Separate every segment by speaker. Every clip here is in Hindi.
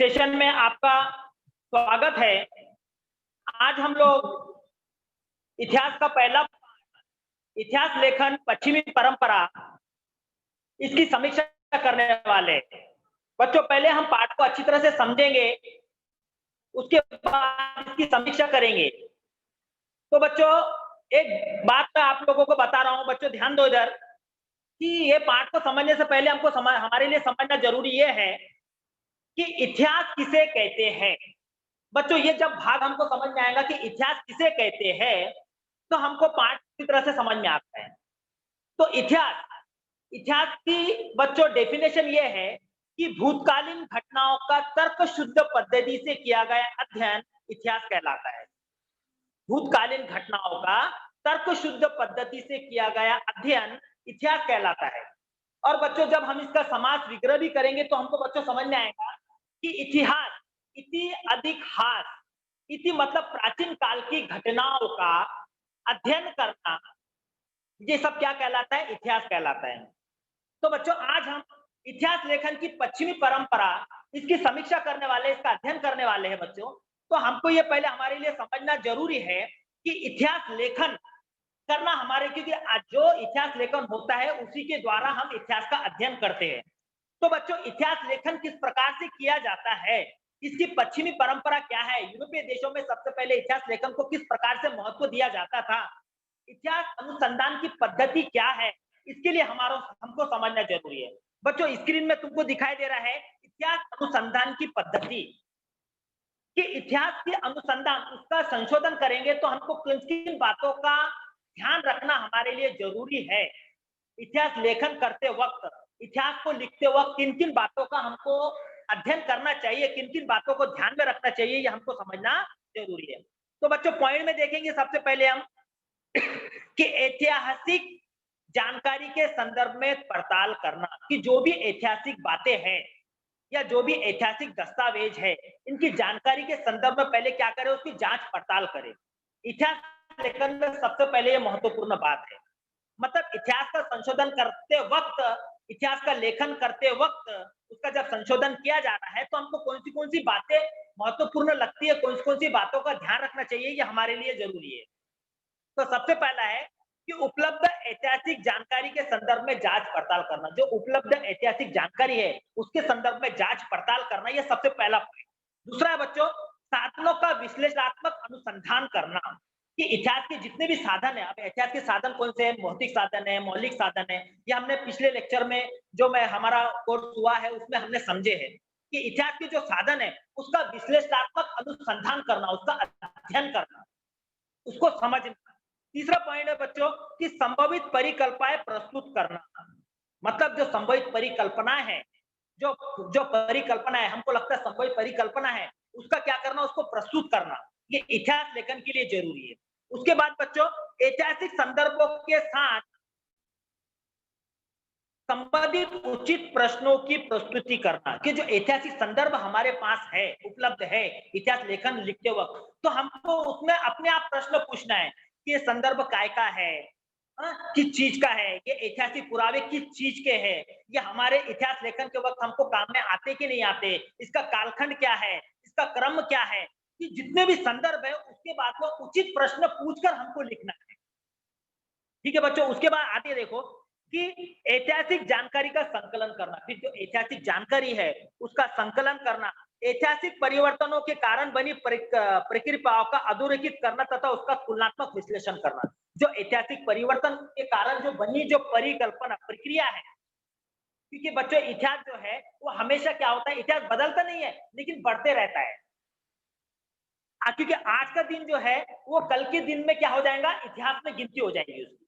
Speaker 1: सेशन में आपका स्वागत है। आज हम लोग इतिहास का पहला इतिहास लेखन पश्चिमी परंपरा इसकी समीक्षा करने वाले हैं। बच्चों, पहले हम पाठ को अच्छी तरह से समझेंगे, उसके बाद इसकी समीक्षा करेंगे। तो बच्चों, एक बात मैं आप लोगों को बता रहा हूं, बच्चों ध्यान दो इधर कि ये पाठ को समझने से पहले हमको हमारे लिए समझना जरूरी ये है कि इतिहास किसे कहते हैं। बच्चों, ये जब भाग हमको समझ में आएगा कि इतिहास किसे कहते हैं, तो हमको पाठ की तरह से समझ में आता है। तो इतिहास इतिहास की बच्चों डेफिनेशन ये है कि भूतकालीन घटनाओं का तर्क शुद्ध पद्धति से किया गया अध्ययन इतिहास कहलाता है। भूतकालीन घटनाओं का तर्क शुद्ध पद्धति से किया गया अध्ययन इतिहास कहलाता है। और बच्चों, जब हम इसका समास विग्रह भी करेंगे तो हमको बच्चों समझ में आएगा कि इतिहास इति अधिक हास, इति मतलब प्राचीन काल की घटनाओं का अध्ययन करना, ये सब क्या कहलाता है? इतिहास कहलाता है। तो बच्चों, आज हम इतिहास लेखन की पश्चिमी परंपरा इसकी समीक्षा करने वाले, इसका अध्ययन करने वाले हैं बच्चों। तो हमको ये पहले हमारे लिए समझना जरूरी है कि इतिहास लेखन करना हमारे, क्योंकि जो इतिहास लेखन होता है उसी के द्वारा हम इतिहास का अध्ययन करते हैं। तो बच्चों, इतिहास लेखन किस प्रकार से किया जाता है, इसकी पश्चिमी परंपरा क्या है, यूरोपीय देशों में सबसे पहले इतिहास लेखन को किस प्रकार से महत्व दिया जाता था, इतिहास अनुसंधान की पद्धति क्या है, इसके लिए हमको समझना जरूरी है। बच्चों, स्क्रीन में तुमको दिखाई दे रहा है इतिहास अनुसंधान की पद्धति, कि इतिहास के अनुसंधान, उसका संशोधन करेंगे तो हमको किन किन बातों का ध्यान रखना हमारे लिए जरूरी है। इतिहास लेखन करते वक्त, इतिहास को लिखते वक्त किन किन बातों का हमको अध्ययन करना चाहिए, किन किन बातों को ध्यान में रखना चाहिए, ये हमको समझना जरूरी है। तो बच्चों, पॉइंट में देखेंगे सबसे पहले हम कि ऐतिहासिक जानकारी के संदर्भ में पड़ताल करना, कि जो भी ऐतिहासिक बातें हैं या जो भी ऐतिहासिक दस्तावेज है, इनकी जानकारी के संदर्भ में पहले क्या करें, उसकी जांच पड़ताल करें। इतिहास लेखन में सबसे पहले ये महत्वपूर्ण बात है। मतलब इतिहास का संशोधन करते वक्त, इतिहास का लेखन करते वक्त उसका जब संशोधन किया जा रहा है तो हमको कौन सी बातें महत्वपूर्ण लगती है, कौन सी बातों का ध्यान रखना चाहिए, ये हमारे लिए जरूरी है। तो सबसे पहला है कि उपलब्ध ऐतिहासिक जानकारी के संदर्भ में जांच पड़ताल करना। जो उपलब्ध ऐतिहासिक जानकारी है उसके संदर्भ में जांच पड़ताल करना, यह सबसे पहला पॉइंट। दूसरा है बच्चों, साधनों का विश्लेषणात्मक अनुसंधान करना, कि इतिहास के जितने भी साधन है, अब इतिहास के साधन कौन से हैं, भौतिक साधन है, मौलिक साधन है, ये हमने पिछले लेक्चर में जो मैं हमारा कोर्स हुआ है उसमें हमने समझे हैं कि इतिहास के जो साधन है उसका विश्लेषणात्मक अनुसंधान करना, उसका अध्ययन करना, उसको समझना। तीसरा पॉइंट है बच्चों कि संभावित परिकल्पनाएं प्रस्तुत करना। मतलब जो संभावित परिकल्पनाएं हैं, जो जो परिकल्पना है, हमको लगता है संभावित परिकल्पना है, उसका क्या करना, उसको प्रस्तुत करना, ये इतिहास लेखन के लिए जरूरी है। उसके बाद बच्चों, ऐतिहासिक संदर्भों के साथ संबंधित उचित प्रश्नों की प्रस्तुति करना, कि जो ऐतिहासिक संदर्भ हमारे पास है, उपलब्ध है इतिहास लेखन लिखते वक्त, तो हमको उसमें अपने आप प्रश्न पूछना है कि ये संदर्भ काय का है, किस चीज का है, ये ऐतिहासिक पुरावे किस चीज के हैं, ये हमारे इतिहास लेखन के वक्त हमको काम में आते कि नहीं आते, इसका कालखंड क्या है, इसका क्रम क्या है, कि जितने भी संदर्भ है उसके बाद में उचित प्रश्न पूछकर हमको लिखना है। ठीक है बच्चों, उसके बाद आते देखो कि ऐतिहासिक जानकारी का संकलन करना। फिर जो ऐतिहासिक जानकारी है उसका संकलन करना, ऐतिहासिक परिवर्तनों के कारण बनी प्रक्रियाओं का अधोरेखित करना तथा उसका तुलनात्मक विश्लेषण करना। जो ऐतिहासिक परिवर्तन के कारण जो बनी जो परिकल्पना प्रक्रिया है, क्योंकि बच्चों इतिहास जो है वो हमेशा क्या होता है, इतिहास बदलता नहीं है लेकिन बढ़ते रहता है। क्योंकि आज का दिन जो है वो कल के दिन में क्या हो जाएगा, इतिहास में गिनती हो जाएगी उसकी।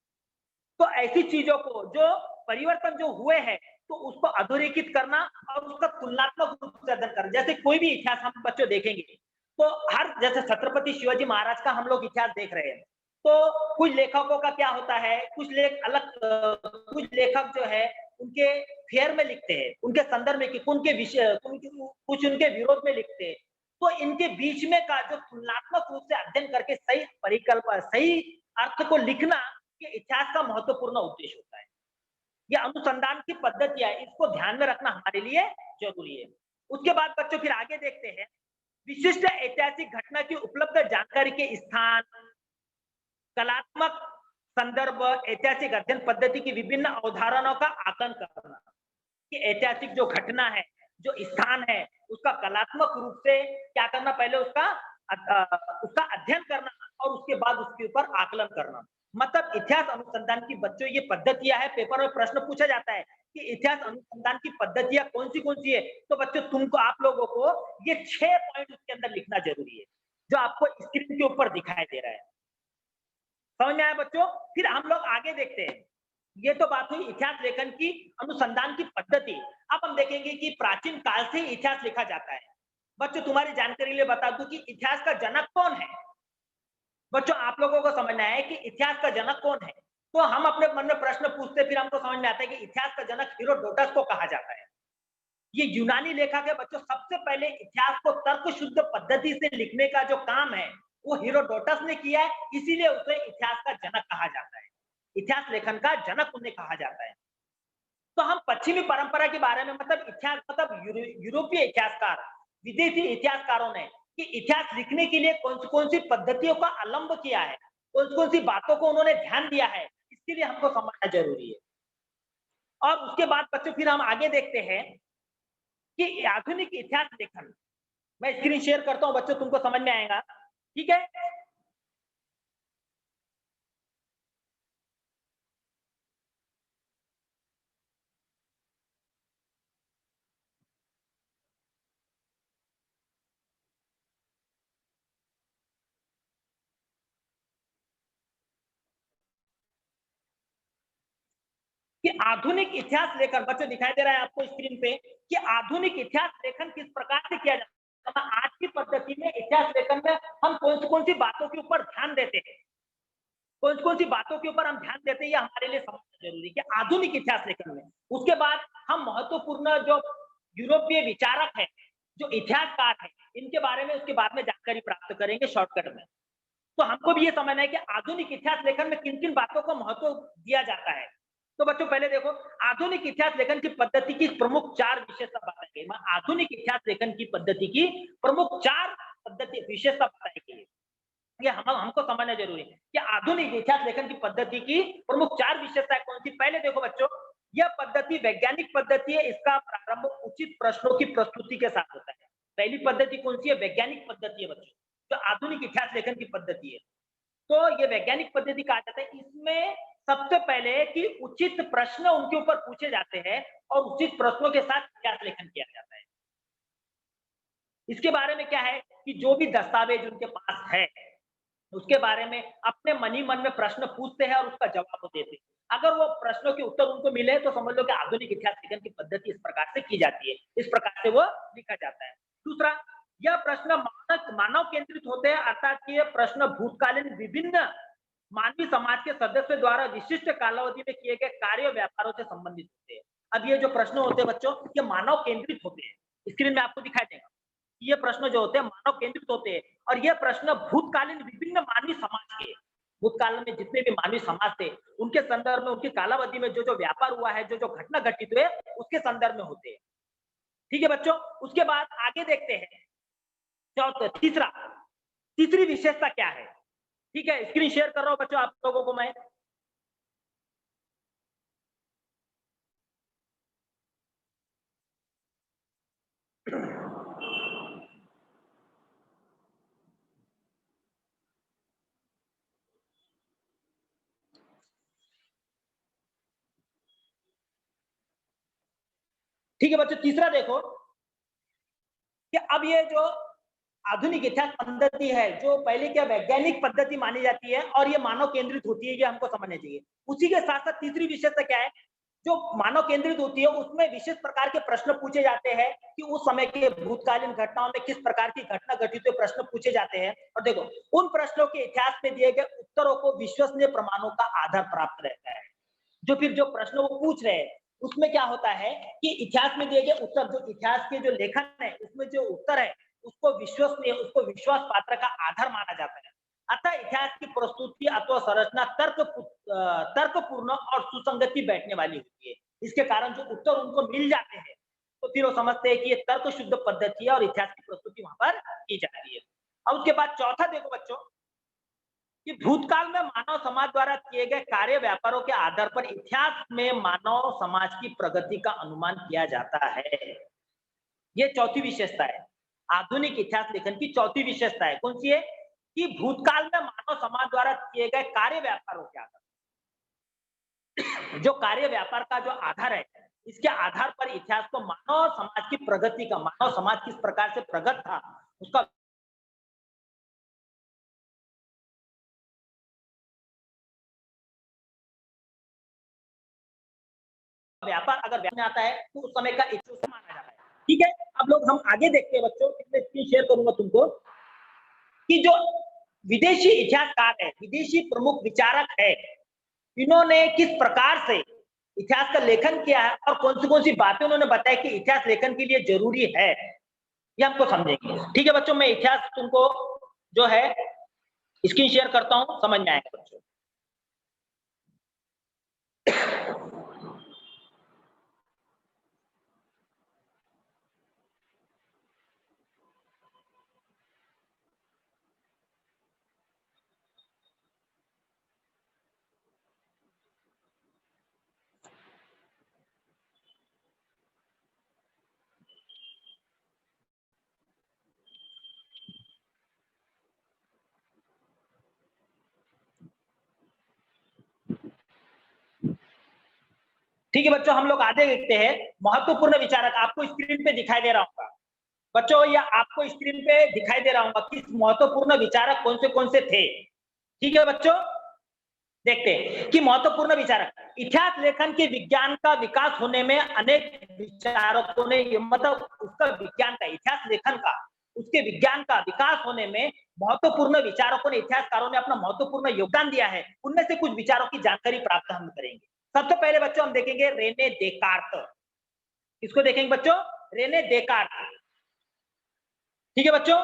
Speaker 1: तो ऐसी चीजों को, जो परिवर्तन जो हुए हैं, तो उसको अधोरेखित करना और उसका तुलनात्मक रूप से अध्ययन करना। जैसे कोई भी इतिहास हम बच्चों देखेंगे तो हर, जैसे छत्रपति शिवाजी महाराज का हम लोग इतिहास देख रहे हैं, तो कुछ लेखकों का क्या होता है, कुछ कुछ लेखक जो है उनके फेयर में लिखते हैं, उनके संदर्भ में, उनके विषय, कुछ उनके विरोध में लिखते हैं। तो इनके बीच में का जो तुलनात्मक रूप से अध्ययन करके सही परिकल्पना, सही अर्थ को लिखना, ये इतिहास का महत्वपूर्ण उद्देश्य होता है। ये अनुसंधान की पद्धति है, इसको ध्यान में रखना हमारे लिए जरूरी है। उसके बाद बच्चों फिर आगे देखते हैं, विशिष्ट ऐतिहासिक घटना की उपलब्ध जानकारी के स्थान, कलात्मक संदर्भ, ऐतिहासिक अध्ययन पद्धति की विभिन्न अवधारणाओं का आकलन करना। कि ऐतिहासिक जो घटना है, जो स्थान है, उसका कलात्मक रूप से क्या करना, पहले उसका अध्ययन करना और उसके बाद उसके ऊपर आकलन करना। मतलब इतिहास अनुसंधान की बच्चों ये पद्धतियां है, पेपर में प्रश्न पूछा जाता है कि इतिहास अनुसंधान की पद्धतियां कौन सी है। तो बच्चों तुमको, आप लोगों को ये 6 पॉइंट उसके अंदर लिखना जरूरी है, जो आपको स्क्रीन के ऊपर दिखाई दे रहा है। समझ में आया बच्चों? फिर हम लोग आगे देखते हैं। ये तो बात हुई इतिहास लेखन की अनुसंधान की पद्धति। अब हम देखेंगे कि प्राचीन काल से इतिहास लिखा जाता है। बच्चों तुम्हारी जानकारी के लिए बता दूं कि इतिहास का जनक कौन है। बच्चों आप लोगों को समझना है कि इतिहास का जनक कौन है। तो हम अपने मन में प्रश्न पूछते, फिर हमको समझ में आता है कि इतिहास का जनक हेरोडोटस को कहा जाता है। ये यूनानी लेखक है बच्चों। सबसे पहले इतिहास को तर्क शुद्ध पद्धति से लिखने का जो काम है वो हेरोडोटस ने किया है, इसीलिए उसे इतिहास का जनक कहा जाता है। इतिहास लेखन का जनक उन्हें कहा जाता है। तो हम पश्चिमी परंपरा के बारे में, मतलब इतिहास, मतलब यूरोपीय इतिहासकार, विदेशी इतिहासकारों ने कि इतिहास लिखने के लिए कौन सी पद्धतियों का अवलंब किया है, कौन सी बातों को उन्होंने ध्यान दिया है, इसके लिए हमको समझना जरूरी है। और उसके बाद बच्चों फिर हम आगे देखते हैं कि आधुनिक इतिहास लेखन, मैं स्क्रीन शेयर करता हूं बच्चों, तुमको समझ में आएगा, ठीक है। कि आधुनिक इतिहास लेखन, बच्चों दिखाई दे रहा है आपको स्क्रीन पे कि आधुनिक इतिहास लेखन किस प्रकार से किया जाता है। आज की पद्धति में इतिहास लेखन में हम कौन सी बातों के ऊपर ध्यान देते हैं, कौन सी बातों के ऊपर हम ध्यान देते हैं, ये हमारे लिए समझना जरूरी है कि आधुनिक इतिहास लेखन में। उसके बाद हम महत्वपूर्ण जो यूरोपीय विचारक है, जो इतिहासकार है, इनके बारे में उसके बाद में जानकारी प्राप्त करेंगे शॉर्टकट में। तो हमको भी ये समझना है कि आधुनिक इतिहास लेखन में किन किन बातों को महत्व दिया जाता है। तो बच्चों पहले देखो, आधुनिक इतिहास लेखन की पद्धति की प्रमुख 4 विशेषता बताई गई। आधुनिक इतिहास लेखन की पद्धति की प्रमुख 4 पद्धति विशेषता बताई गई। ये हमको समझना जरूरी है कि आधुनिक इतिहास लेखन की पद्धति की प्रमुख 4 विशेषताएं कौन सी। पहले देखो बच्चों, यह पद्धति वैज्ञानिक पद्धति है। इसका प्रारंभ उचित प्रश्नों की प्रस्तुति के साथ होता है। पहली पद्धति कौन सी है? वैज्ञानिक पद्धति है बच्चों, जो आधुनिक इतिहास लेखन की पद्धति है। तो ये वैज्ञानिक पद्धति कहा जाता है। इसमें सबसे पहले कि उचित प्रश्न उनके ऊपर पूछे जाते हैं और उचित प्रश्नों के साथ इतिहास लेखन किया जाता है। इसके बारे में क्या है कि जो भी दस्तावेज उनके पास है उसके बारे में अपने मन ही मन में प्रश्न पूछते हैं और उसका जवाब देते हैं। अगर वो प्रश्नों के उत्तर उनको मिले तो समझ लो कि आधुनिक इतिहास लेखन की पद्धति इस प्रकार से की जाती है, इस प्रकार से वो लिखा जाता है। दूसरा, यह प्रश्न मानव केंद्रित होते हैं, अर्थात कि ये प्रश्न भूतकालीन विभिन्न मानवीय समाज के सदस्यों द्वारा विशिष्ट कालावधि में किए गए कार्य व्यापारों से संबंधित होते हैं। अब ये जो प्रश्न होते हैं बच्चों, ये मानव केंद्रित होते हैं। स्क्रीन में आपको दिखाई देगा, ये प्रश्न जो होते हैं मानव केंद्रित होते हैं और ये प्रश्न भूतकालीन विभिन्न मानवीय समाज के, भूतकाल में जितने भी मानवीय समाज थे उनके संदर्भ में, उनकी कालावधि में जो व्यापार हुआ है, जो घटना घटित हुए उसके संदर्भ में होते हैं। ठीक है बच्चों। उसके बाद आगे देखते हैं तीसरी विशेषता क्या है। ठीक है, स्क्रीन शेयर कर रहा हूं बच्चों आप लोगों को मैं। ठीक है बच्चों, तीसरा देखो कि अब ये जो आधुनिक इतिहास पद्धति है, जो पहले क्या वैज्ञानिक पद्धति मानी जाती है और ये मानव केंद्रित होती है, ये हमको समझना चाहिए। उसी के साथ साथ तीसरी विशेषता क्या है, जो मानव केंद्रित होती है उसमें विशेष प्रकार के प्रश्न पूछे जाते हैं कि उस समय के भूतकालीन घटनाओं में किस प्रकार की घटना घटित हुई, प्रश्न पूछे जाते हैं। और देखो, उन प्रश्नों के इतिहास में दिए गए उत्तरों को विश्वसनीय प्रमाणों का आधार प्राप्त रहता है। जो फिर जो प्रश्न वो पूछ रहे हैं उसमें क्या होता है कि इतिहास में दिए गए उत्तर, जो इतिहास के जो लेखन है उसमें जो उत्तर है उसको विश्वसनीय, उसको विश्वास पात्र का आधार माना जाता है। अतः इतिहास की प्रस्तुति अथवा संरचना तर्कपूर्ण और सुसंगति बैठने वाली होती है। इसके कारण जो उत्तर उनको मिल जाते हैं तो फिर वो समझते हैं कि ये तर्क शुद्ध पद्धति है और इतिहास की प्रस्तुति वहां पर की जाती है। अब उसके बाद चौथा देखो बच्चों कि भूतकाल में मानव समाज द्वारा किए गए कार्य व्यापारों के आधार पर इतिहास में मानव समाज की प्रगति का अनुमान किया जाता है। ये चौथी विशेषता है, आधुनिक इतिहास लेखन की चौथी विशेषता है। कौन सी है? कि भूतकाल में मानव समाज द्वारा किए गए कार्य व्यापारों के आधार, जो कार्य व्यापार का जो आधार है, इसके आधार पर इतिहास को मानव समाज की प्रगति का, मानव समाज किस प्रकार से प्रगत था उसका व्यापार अगर में आता है तो उस समय का इतिहास माना जाता है। ठीक है, अब लोग हम आगे देखते हैं बच्चों, इसमें स्क्रीन शेयर करूंगा तुमको कि जो विदेशी इतिहासकार है, विदेशी प्रमुख विचारक है, इन्होंने किस प्रकार से इतिहास का लेखन किया है और कौन सी बातें उन्होंने बताया कि इतिहास लेखन के लिए जरूरी है, ये हमको समझेंगे। ठीक है बच्चों, मैं इतिहास तुमको जो है स्क्रीन शेयर करता हूं, समझ में आएगा बच्चों। ठीक है बच्चों, हम लोग आगे देखते हैं। महत्वपूर्ण विचारक आपको स्क्रीन पे दिखाई दे रहा होगा बच्चों, या आपको स्क्रीन पे दिखाई दे रहा होगा कि महत्वपूर्ण विचारक कौन से थे। ठीक है बच्चों, देखते हैं कि महत्वपूर्ण विचारक इतिहास लेखन के विज्ञान का विकास होने में अनेक विचारकों ने, मतलब उसका विज्ञान का, इतिहास लेखन का, उसके विज्ञान का विकास होने में महत्वपूर्ण विचारकों ने, इतिहासकारों ने अपना महत्वपूर्ण योगदान दिया है। उनमें से कुछ विचारों की जानकारी प्राप्त हम करेंगे। सबसे पहले बच्चों हम देखेंगे रेने देकार्त। इसको देखेंगे बच्चों, रेने देकार्त। ठीक है बच्चों,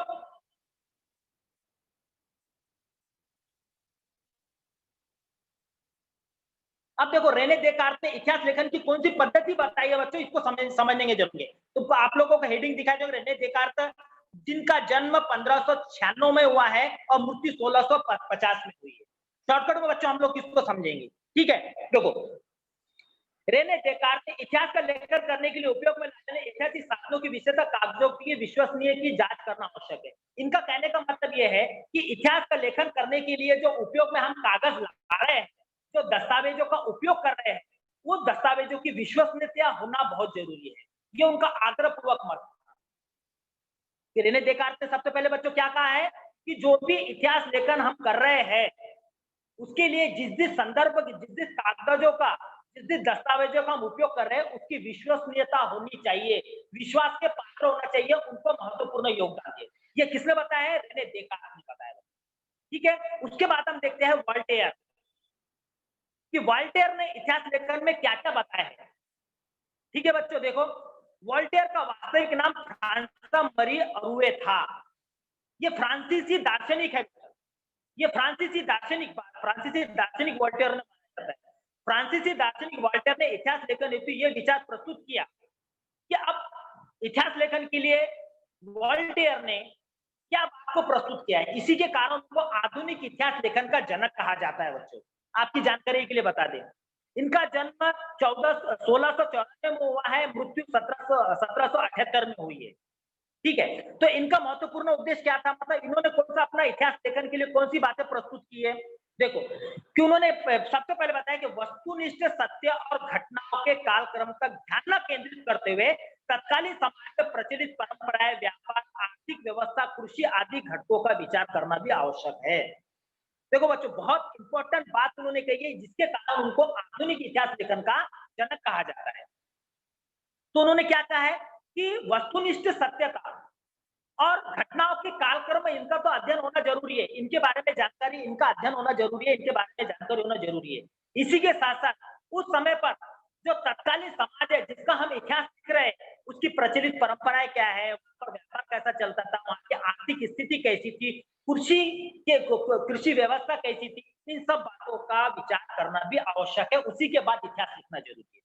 Speaker 1: अब देखो रेने देकार्त ने इतिहास लेखन की कौन सी पद्धति बताई है बच्चों, इसको समझने जरूरी है। तो आप लोगों को हेडिंग दिखाई देगा, रेने देकार्त जिनका जन्म 1596 में हुआ है और मृत्यु 1650 में हुई है। शॉर्टकट में बच्चों हम लोग किसको समझेंगे। ठीक है, देखो रेने देकार्त ने इतिहास का लेखन करने के लिए उपयोग में लाने ऐतिहासिक साधनों की विशेषता, कागजों की विश्वसनीय की जांच करना आवश्यक है। इनका कहने का मतलब यह है कि इतिहास का लेखन करने के लिए जो उपयोग में हम कागज ला रहे हैं, जो दस्तावेजों का उपयोग कर रहे हैं, वो दस्तावेजों की विश्वसनीयता होना बहुत जरूरी है। ये उनका आग्रह पूर्वक मत कि रेने देकार्त ने सबसे पहले बच्चों क्या कहा है कि जो भी इतिहास लेखन हम कर रहे हैं उसके लिए जिस संदर्भ, जिस कागजों का, जिस दस्तावेजों का हम उपयोग कर रहे हैं उसकी विश्वसनीयता होनी चाहिए, विश्वास के पात्र होना चाहिए, उनको महत्वपूर्ण योगदान दिए। ये किसने बताया है? रेने देकार्त ने बताया। ठीक है, उसके बाद हम देखते हैं वॉल्टेयर कि वॉल्टेयर ने इतिहास लेखन में क्या क्या बताया है। ठीक है बच्चों, देखो वॉल्टेयर का वास्तविक नाम फ्रांसवा मरी अरुए था। ये फ्रांसीसी दार्शनिक है, ये फ्रांसीसी दार्शनिक वॉल्टेयर ने माना जाता है। फ्रांसीसी दार्शनिक वॉल्टेयर ने इतिहास लेखन हेतु ये विचार प्रस्तुत किया कि अब इतिहास लेखन के लिए वॉल्टेयर ने क्या बात को प्रस्तुत किया है, इसी के कारण उनको आधुनिक इतिहास लेखन का जनक कहा जाता है। बच्चों आपकी जानकारी के लिए बता दें, इनका जन्म 1694 में हुआ है, मृत्यु 1778 में हुई है। ठीक है, तो इनका महत्वपूर्ण उद्देश्य क्या था, मतलब इन्होंने कौन सा अपना इतिहास लेखन के लिए कौन सी बातें प्रस्तुत की है। देखो कि उन्होंने सबसे पहले बताया कि वस्तुनिष्ठ सत्य और घटनाओं के कालक्रम तक ध्यान केंद्रित करते हुए तत्कालीन समाज में प्रचलित परंपराएं, व्यापार, आर्थिक व्यवस्था, कृषि आदि घटकों का विचार करना भी आवश्यक है। देखो बच्चों बहुत इंपॉर्टेंट बात उन्होंने कही है, जिसके कारण उनको आधुनिक इतिहास लेखन का जनक कहा जाता है। तो उन्होंने क्या कहा है कि वस्तुनिष्ठ सत्यता और घटनाओं के कालक्रम में इनका तो अध्ययन होना जरूरी है, इनके बारे में जानकारी, इनका अध्ययन होना जरूरी है, इनके बारे में जानकारी होना जरूरी है। इसी के साथ साथ उस समय पर जो तत्कालीन समाज है जिसका हम इतिहास लिख रहे हैं, उसकी प्रचलित परंपराएं क्या है, उसका व्यापार कैसा चलता था, वहां की आर्थिक स्थिति कैसी थी, कृषि व्यवस्था कैसी थी, इन सब बातों का विचार करना भी आवश्यक है। उसी के बाद इतिहास लिखना जरूरी है।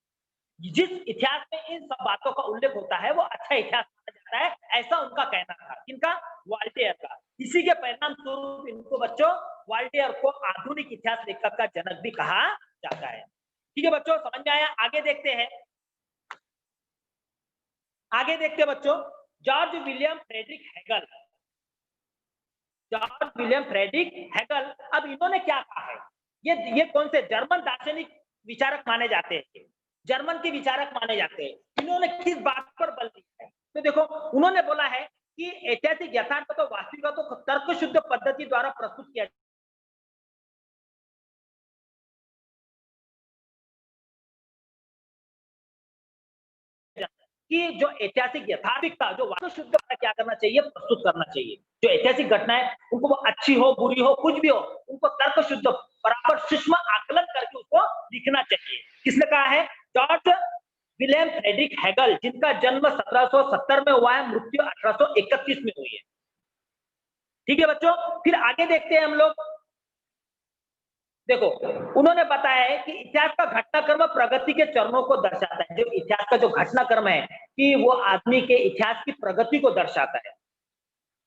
Speaker 1: जिस इतिहास में इन सब बातों का उल्लेख होता है वो अच्छा इतिहास माना जाता है, ऐसा उनका कहना था। किनका? वॉल्टेयर का। इसी के परिणाम स्वरूप इनको बच्चों वॉल्टेयर को आधुनिक इतिहास लेखक का जनक भी कहा जाता है। ठीक है बच्चों, समझ में आया? आगे देखते हैं, आगे देखते हैं बच्चों, George William Friedrich Hegel. George William Friedrich Hegel, अब इन्होंने क्या कहा है? ये कौन से जर्मन दार्शनिक विचारक माने जाते हैं, जर्मन के विचारक माने जाते हैं। इन्होंने किस बात पर बल दिया है? तो देखो, उन्होंने बोला है कि ऐतिहासिक यथार्थ को वास्तविकता को तर्क शुद्ध पद्धति द्वारा प्रस्तुत किया कि जो ऐतिहासिक यथार्थिकता, जो वास्तव शुद्ध क्या करना चाहिए? प्रस्तुत करना चाहिए। जो ऐतिहासिक घटनाएं, उनको वो अच्छी हो, बुरी हो, कुछ भी हो, उनको तर्क शुद्ध बराबर सूक्ष्म आकलन करके उसको लिखना चाहिए। किसने कहा है? जॉर्ज विलियम फ्रेडरिक हेगल, जिनका जन्म 1770 में हुआ है, मृत्यु 1831 में हुई है। ठीक है बच्चों, फिर आगे देखते हैं हम लोग। देखो, उन्होंने बताया है कि इतिहास का घटनाक्रम प्रगति के चरणों को दर्शाता है। जो इतिहास का जो घटनाक्रम है कि वो आदमी के इतिहास की प्रगति को दर्शाता है।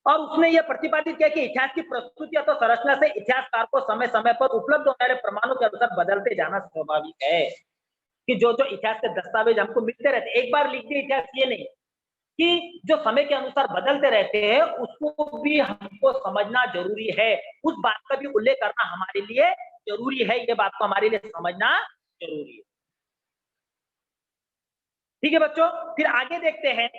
Speaker 1: और उसने यह प्रतिपादित किया कि इतिहास की प्रस्तुति या तो संरचना से इतिहासकार को समय समय पर उपलब्ध होने वाले प्रमाणों के अनुसार बदलते जाना स्वाभाविक है। कि जो जो इतिहास के दस्तावेज हमको मिलते रहते, एक बार लिख दिए इतिहास, ये नहीं कि जो समय के अनुसार बदलते रहते हैं, उसको भी हमको समझना जरूरी है। उस बात का भी उल्लेख करना हमारे लिए जरूरी है। ये बात को हमारे लिए समझना जरूरी है। ठीक है बच्चों, फिर आगे देखते हैं,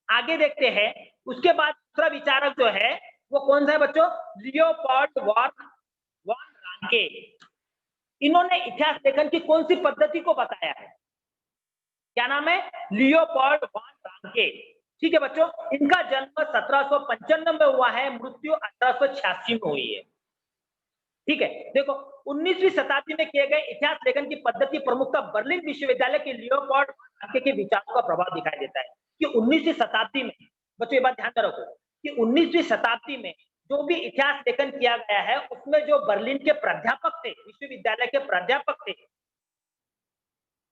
Speaker 1: आगे देखते हैं। उसके बाद दूसरा विचारक जो है वो कौन सा है बच्चों? Leopold von Ranke. इन्होंने इतिहास लेखन की कौन सी पद्धति को बताया है? क्या नाम है? Leopold von Ranke. ठीक है बच्चों, इनका जन्म 1795 में हुआ है, मृत्यु 1886 में हुई है। ठीक है, देखो, 19वीं शताब्दी में किए गए इतिहास लेखन की पद्धति प्रमुखता बर्लिन विश्वविद्यालय के लियोपोल्ड रांके के विचारों का प्रभाव दिखाई देता है। कि 19वीं शताब्दी में, बच्चों ये बात ध्यान में रखो कि 19वीं शताब्दी में जो भी इतिहास लेखन किया गया है, उसमें जो बर्लिन के प्राध्यापक थे, विश्वविद्यालय के प्राध्यापक थे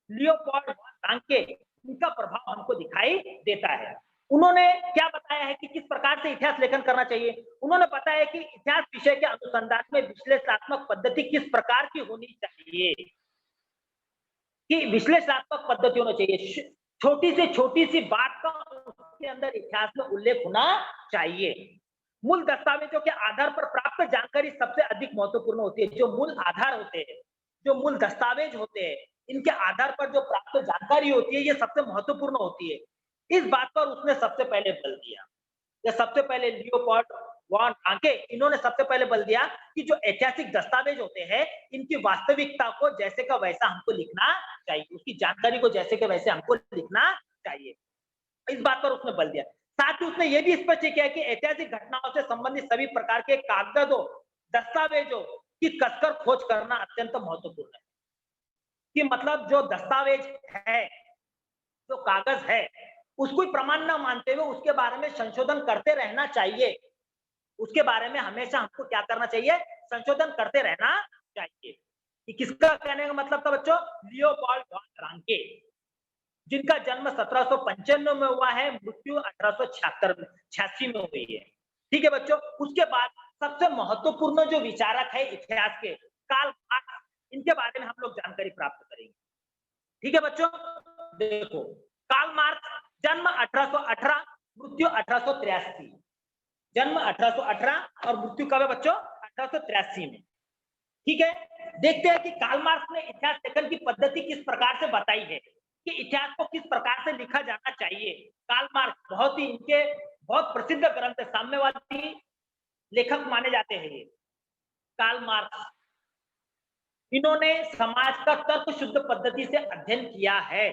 Speaker 1: लियोपोल्ड रांके, इनका प्रभाव हमको दिखाई देता है। उन्होंने क्या बताया है कि किस प्रकार से इतिहास लेखन करना चाहिए? उन्होंने बताया कि इतिहास विषय के अनुसंधान में विश्लेषणात्मक पद्धति किस प्रकार की होनी चाहिए। कि विश्लेषणात्मक पद्धति होना चाहिए, छोटी से छोटी सी बात का उसके अंदर इतिहास में उल्लेख होना चाहिए। मूल दस्तावेजों के आधार पर प्राप्त जानकारी सबसे अधिक महत्वपूर्ण होती है। जो मूल आधार होते हैं, जो मूल दस्तावेज होते हैं, इनके आधार पर जो प्राप्त जानकारी होती है, ये सबसे महत्वपूर्ण होती है। इस बात पर उसने सबसे पहले बल दिया। या सबसे पहले लियोपोल्ड वॉन रांके, इन्होंने सबसे पहले बल दिया कि जो ऐतिहासिक दस्तावेज होते हैं, इनकी वास्तविकता को जैसे का वैसा हमको लिखना चाहिए, उसकी जानकारी को जैसे के वैसे हमको लिखना चाहिए। इस बात पर उसने बल दिया। साथ ही उसने ये भी स्पष्ट किया कि ऐतिहासिक घटनाओं से संबंधित सभी प्रकार के कागजों, दस्तावेजों की कसकर खोज करना अत्यंत महत्वपूर्ण है। कि मतलब जो दस्तावेज है, जो कागज है, उसको प्रमाण न मानते हुए उसके बारे में संशोधन करते रहना चाहिए। उसके बारे में हमेशा हमको क्या करना चाहिए? संशोधन करते रहना चाहिए। कि किसका कहने का मतलब था बच्चों? लियोपोल्ड वॉन रांके, जिनका जन्म 1795 में हुआ है, मृत्यु 1886 में हुई है। ठीक है बच्चों, उसके बाद सबसे महत्वपूर्ण जो विचारक है इतिहास के, कार्ल मार्क्स, इनके बारे में हम लोग जानकारी प्राप्त करेंगे। ठीक है बच्चों, देखो, कार्ल मार्क्स, जन्म 1818, मृत्यु 1883। जन्म 1818 और मृत्यु कब है बच्चों? 1883 में। ठीक है, देखते हैं कि कार्ल मार्क्स ने इतिहास लेखन की पद्धति किस प्रकार से बताई है, कि इतिहास को किस प्रकार से लिखा जाना चाहिए। कार्ल मार्क्स बहुत ही इनके बहुत प्रसिद्ध ग्रंथ है, साम्यवादी लेखक माने जाते हैं ये कार्ल मार्क्स। इन्होंने समाज का तर्क शुद्ध पद्धति से अध्ययन किया है।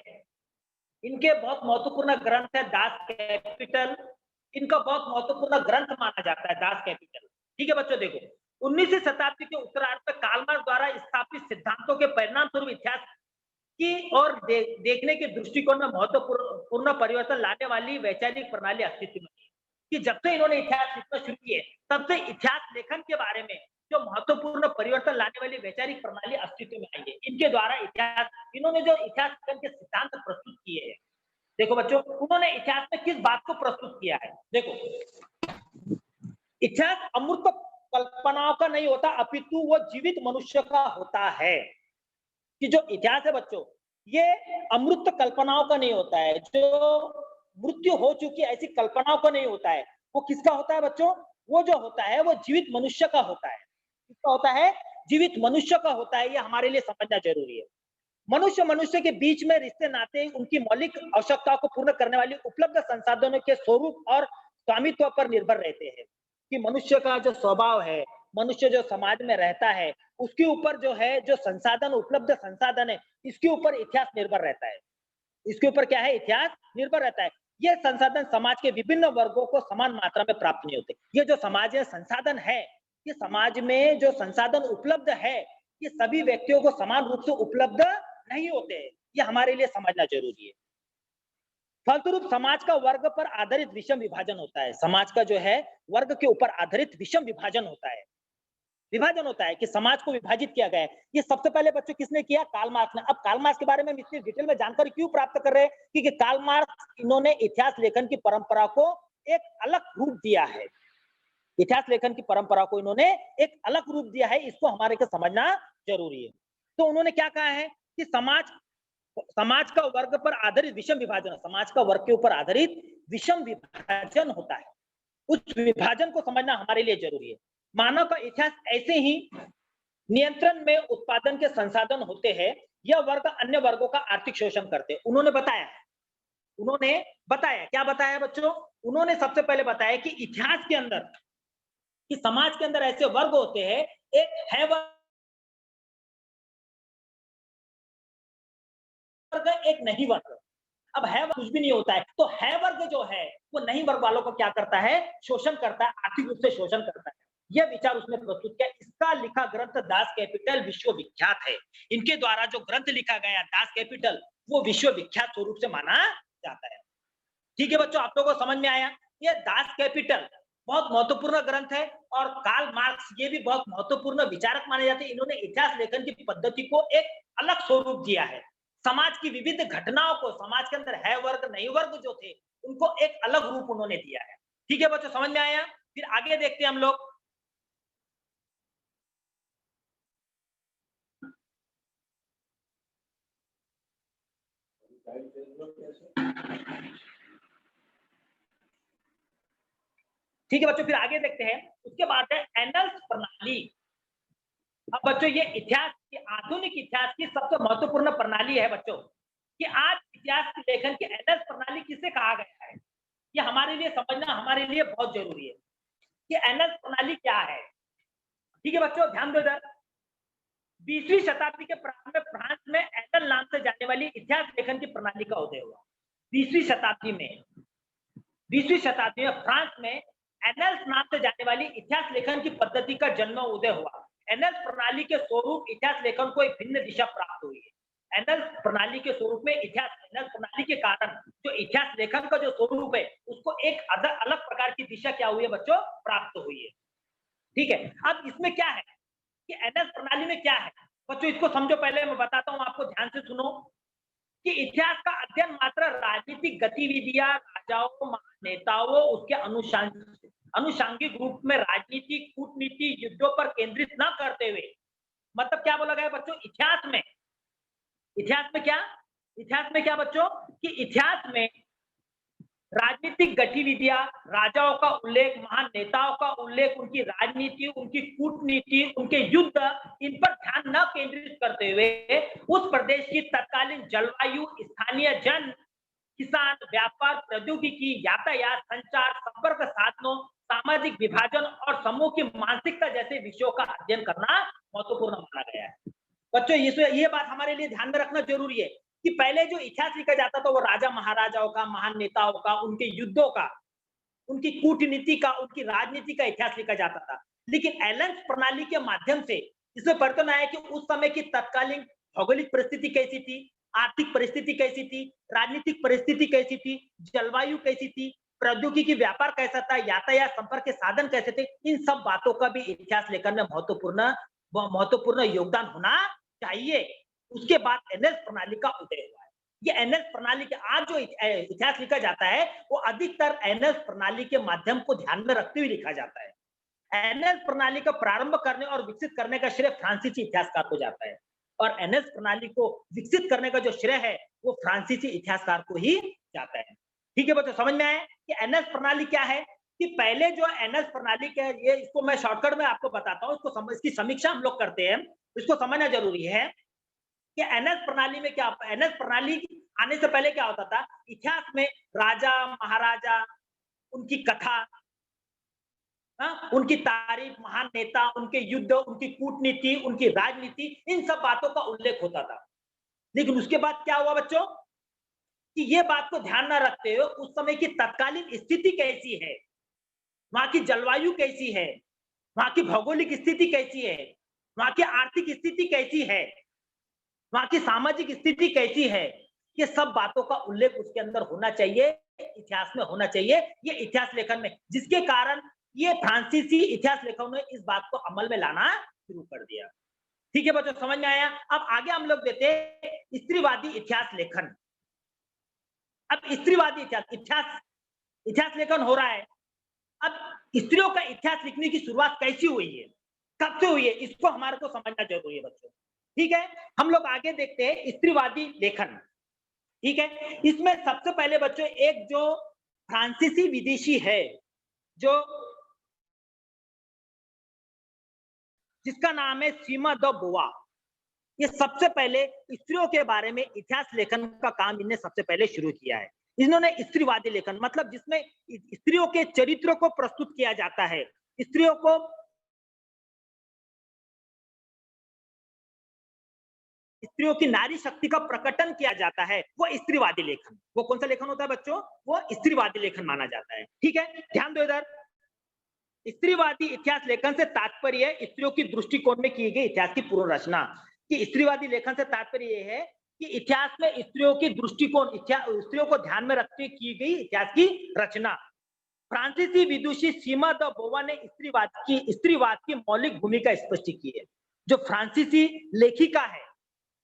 Speaker 1: इनके बहुत महत्वपूर्ण ग्रंथ है दास कैपिटल। इनका बहुत महत्वपूर्ण ग्रंथ माना जाता है दास कैपिटल। ठीक है बच्चों, देखो, 19वीं शताब्दी के उत्तरार्ध में कार्ल मार्क्स द्वारा स्थापित सिद्धांतों के परिणाम स्वरूप इतिहास की और देखने के दृष्टिकोण में महत्वपूर्ण परिवर्तन लाने वाली वैचारिक प्रणाली अस्तित्व में है। कि जब से इन्होंने इतिहास लिखना शुरू किए, तब से इतिहास लेखन के बारे में जो महत्वपूर्ण परिवर्तन लाने वाली वैचारिक प्रणाली अस्तित्व में आई है। इनके द्वारा इतिहास, इन्होंने जो इतिहास के सिद्धांत प्रस्तुत किए हैं, देखो बच्चों, उन्होंने इतिहास में किस बात को प्रस्तुत किया है। देखो, इतिहास अमूर्त कल्पनाओं का नहीं होता, अपितु वो जीवित मनुष्य का होता है। कि जो इतिहास है बच्चों, ये अमूर्त कल्पनाओं का नहीं होता है, जो मृत्यु हो चुकी ऐसी कल्पनाओं का नहीं होता है। वो किसका होता है बच्चों? वो जो होता है वो जीवित मनुष्य का होता है। किसका होता है? जीवित मनुष्य का होता है। ये हमारे लिए समझना जरूरी है। मनुष्य मनुष्य के बीच में रिश्ते नाते उनकी मौलिक आवश्यकताओं को पूर्ण करने वाली उपलब्ध संसाधनों के स्वरूप और स्वामित्व पर निर्भर रहते हैं। कि मनुष्य का जो स्वभाव है, मनुष्य जो समाज में रहता है, उसके ऊपर जो है, जो संसाधन, उपलब्ध संसाधन है, इसके ऊपर इतिहास निर्भर रहता है। इसके ऊपर क्या है? इतिहास निर्भर रहता है। ये संसाधन समाज के विभिन्न वर्गों को समान मात्रा में प्राप्त नहीं होते। ये जो समाज है, संसाधन है, ये समाज में जो संसाधन उपलब्ध है, ये सभी व्यक्तियों को समान रूप से उपलब्ध नहीं होते हैं। ये हमारे लिए समझना जरूरी है। फलस्वरूप समाज का वर्ग पर आधारित विषम विभाजन होता है। समाज का जो है वर्ग के ऊपर आधारित विषम विभाजन होता है। विभाजन होता है कि समाज को विभाजित किया गया है। ये सबसे पहले बच्चों किसने किया? कार्ल मार्क्स ने। अब कार्ल मार्क्स के बारे में इतनी डिटेल में जानकारी क्यों प्राप्त कर रहे हैं? क्योंकि कार्ल मार्क्स, इन्होंने इतिहास लेखन की परंपरा को एक अलग रूप दिया है। इतिहास लेखन की परंपरा को इन्होंने एक अलग रूप दिया है। इसको हमारे को समझना जरूरी है। तो उन्होंने क्या कहा है कि समाज का वर्ग पर आधारित विषम विभाजन, समाज का वर्ग के ऊपर आधारित विषम विभाजन होता है। उस विभाजन को समझना हमारे लिए जरूरी है। मानव का इतिहास ऐसे ही नियंत्रण में उत्पादन के संसाधन होते हैं। यह वर्ग अन्य वर्गों का आर्थिक शोषण करते हैं। उन्होंने बताया क्या बताया बच्चों? उन्होंने सबसे पहले बताया कि इतिहास के अंदर, कि समाज के अंदर ऐसे वर्ग होते हैं, एक है वर्ग, एक नहीं वर्ग। अब है वर्ग कुछ भी नहीं होता है, तो है वर्ग जो है वो नहीं वर्ग वालों को क्या करता है? शोषण करता है, आर्थिक रूप से शोषण करता है। यह विचार उसने प्रस्तुत किया। इसका लिखा ग्रंथ दास कैपिटल विश्व विख्यात है। इनके द्वारा जो ग्रंथ लिखा गया दास कैपिटल, वो विश्व विख्यात स्वरूप से माना जाता है। ठीक है बच्चों, आप लोगों को समझ में आया? ये दास कैपिटल बहुत महत्वपूर्ण ग्रंथ है। और कार्ल मार्क्स, ये भी बहुत महत्वपूर्ण विचारक माने जाते हैं। इन्होंने इतिहास लेखन की पद्धति को एक अलग स्वरूप दिया है। समाज की विविध घटनाओं को, समाज के अंदर है वर्ग नहीं वर्ग जो थे, उनको एक अलग रूप उन्होंने दिया है। ठीक है बच्चों, समझ में आया? फिर आगे देखते हैं हम लोग। ठीक है बच्चों, फिर आगे देखते हैं। उसके बाद है एनल्स प्रणाली। अब बच्चों, ये इतिहास की, आधुनिक इतिहास की सबसे महत्वपूर्ण प्रणाली है बच्चों। कि आज इतिहास के लेखन की एनल्स प्रणाली किसे कहा गया है, ये हमारे लिए समझना हमारे लिए बहुत जरूरी है कि एनल्स प्रणाली क्या है। ठीक है बच्चों, ध्यान दो इधर। 20वीं शताब्दी के प्रारंभ में फ्रांस में एनल नाम से जाने वाली इतिहास लेखन की प्रणाली का उदय हुआ। 20वीं शताब्दी में 20वीं शताब्दी में फ्रांस में एनल्स नाम से जाने वाली इतिहास लेखन की पद्धति का जन्म उदय हुआ। एनल्स प्रणाली के स्वरूप इतिहास लेखन को एक भिन्न दिशा प्राप्त हुई है। एनल्स प्रणाली के स्वरूप में एनल्स प्रणाली के कारण जो इतिहास लेखन का जो स्वरूप है, उसको एक अलग प्रकार की दिशा क्या हुई है बच्चों? प्राप्त हुई है। ठीक है, अब इसमें क्या है कि एनल्स प्रणाली में क्या है बच्चों, इसको समझो। पहले मैं बताता हूं आपको, ध्यान से सुनो। कि इतिहास का अध्ययन मात्र राजनीतिक गतिविधियां, राजाओं, नेताओं, उसके अनुषांगिक रूप में राजनीति, कूटनीति, युद्धों पर केंद्रित न करते हुए, मतलब क्या बोला गया बच्चों? इतिहास में क्या बच्चों? कि इतिहास में राजनीतिक गतिविधियां, राजाओं का उल्लेख, महान नेताओं का उल्लेख, उनकी राजनीति, उनकी कूटनीति, उनके युद्ध, इन पर ध्यान न केंद्रित करते हुए उस प्रदेश की तत्कालीन जलवायु, स्थानीय जन, किसान, व्यापार, प्रौद्योगिकी, यातायात, संचार, संपर्क साधनों, सामाजिक विभाजन और समूह की मानसिकता जैसे विषयों का अध्ययन करना महत्वपूर्ण माना गया है। बच्चों, ये बात हमारे लिए ध्यान में रखना जरूरी है कि पहले जो इतिहास लिखा जाता था वो राजा महाराजाओं का, महान नेताओं का, उनके युद्धों का, उनकी कूटनीति का, उनकी राजनीति का इतिहास लिखा जाता था। लेकिन एनल्स प्रणाली के माध्यम से इसमें परिवर्तन आया कि उस समय की तत्कालीन भौगोलिक परिस्थिति कैसी थी, आर्थिक परिस्थिति कैसी थी, राजनीतिक परिस्थिति कैसी थी, जलवायु कैसी थी, प्रौद्योगिकी व्यापार कैसा था, यातायात संपर्क के साधन कैसे थे, इन सब बातों का भी इतिहास लेखन में महत्वपूर्ण योगदान होना चाहिए। उसके बाद एनएस प्रणाली का उदय हुआ है। ये एनएस प्रणाली के आज जो इतिहास लिखा जाता है वो अधिकतर एनएस प्रणाली के माध्यम को ध्यान में रखते हुए लिखा जाता है। एनएस प्रणाली का प्रारंभ करने और विकसित करने का श्रेय फ्रांसीसी इतिहासकार को जाता है और एनएस प्रणाली को विकसित करने का जो श्रेय है वो फ्रांसीसी इतिहासकार को ही जाता है। ठीक है बच्चों, समझ में आया कि एनएस प्रणाली क्या है? कि पहले जो एनएस प्रणाली के ये इसको मैं शॉर्टकट में आपको बताता हूँ, इसकी समीक्षा हम लोग करते हैं, इसको समझना जरूरी है कि एनएस प्रणाली में क्या, एनएस प्रणाली आने से पहले क्या होता था? इतिहास में राजा महाराजा, उनकी कथा, उनकी तारीफ, महान नेता, उनके युद्ध, उनकी कूटनीति, उनकी राजनीति, इन सब बातों का उल्लेख होता था। लेकिन उसके बाद क्या हुआ बच्चों कि ये बात को ध्यान न रखते हुए उस समय की तत्कालीन स्थिति कैसी है, वहां की जलवायु कैसी है, वहां की भौगोलिक स्थिति कैसी है, वहां की आर्थिक स्थिति कैसी है, वहां की सामाजिक स्थिति कैसी है, ये सब बातों का उल्लेख उसके अंदर होना चाहिए, इतिहास में होना चाहिए, ये इतिहास लेखन में, जिसके कारण ये फ्रांसीसी इतिहास लेखकों ने इस बात को अमल में लाना शुरू कर दिया। ठीक है बच्चों, समझ में आया? अब आगे हम लोग देते हैं स्त्रीवादी इतिहास लेखन। अब स्त्रीवादी इतिहास लेखन हो रहा है। अब स्त्रियों का इतिहास लिखने की शुरुआत कैसी हुई है, कब से हुई है, इसको हमारे को समझना जरूरी है बच्चों। ठीक है, हम लोग आगे देखते हैं स्त्रीवादी लेखन। ठीक है, इसमें सबसे पहले बच्चों एक जो फ्रांसीसी विदेशी है जो जिसका नाम है सीमा द बोवा, ये सबसे पहले स्त्रियों के बारे में इतिहास लेखन का काम इन्होंने सबसे पहले शुरू किया है। इन्होंने स्त्रीवादी लेखन मतलब जिसमें स्त्रियों के चरित्र को प्रस्तुत किया जाता है, स्त्रियों की नारी शक्ति का प्रकटन किया जाता है, वो स्त्रीवादी लेखन। वो कौन सा लेखन होता है बच्चों? वो स्त्रीवादी लेखन माना जाता है। ठीक है, ध्यान दो इधर। स्त्रीवादी इतिहास लेखन से तात्पर्य स्त्रियों की दृष्टिकोण में की गई इतिहास की पूर्ण रचना। कि स्त्रीवादी लेखन से तात्पर्य यह है कि इतिहास में स्त्रियों की दृष्टिकोण, स्त्रियों को ध्यान में रखते हुए की गई इतिहास की रचना। फ्रांसीसी विदुषी सीमा द बोवा ने स्त्रीवाद की मौलिक भूमिका स्पष्ट की है। जो फ्रांसीसी लेखिका है,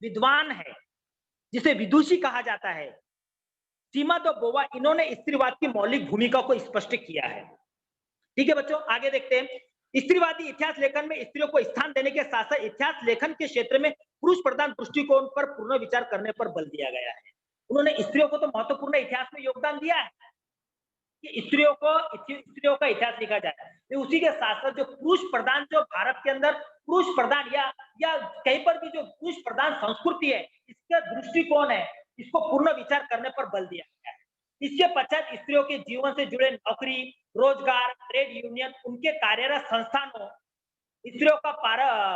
Speaker 1: विद्वान है, जिसे विदुषी कहा जाता है, सीमा द बोवा, इन्होंने स्त्रीवाद की मौलिक भूमिका को स्पष्ट किया है। ठीक है बच्चों, आगे देखते हैं। स्त्रीवादी इतिहास लेखन में स्त्रियों को स्थान देने के साथ साथ इतिहास लेखन के क्षेत्र में पुरुष प्रधान दृष्टिकोण पर पूर्ण विचार करने पर बल दिया गया है। उन्होंने स्त्रियों को तो महत्वपूर्ण इतिहास में योगदान दिया है कि स्त्रियों का इतिहास लिखा जाए, तो उसी के साथ साथ जो पुरुष प्रधान, जो भारत के अंदर पुरुष प्रधान या कहीं पर भी जो पुरुष प्रधान संस्कृति है, इसका दृष्टिकोण है, इसको पूर्ण विचार करने पर बल दिया गया है। इसके पश्चात स्त्रियों के जीवन से जुड़े नौकरी, रोजगार, ट्रेड यूनियन, उनके कार्यरत संस्थानों, स्त्रियों का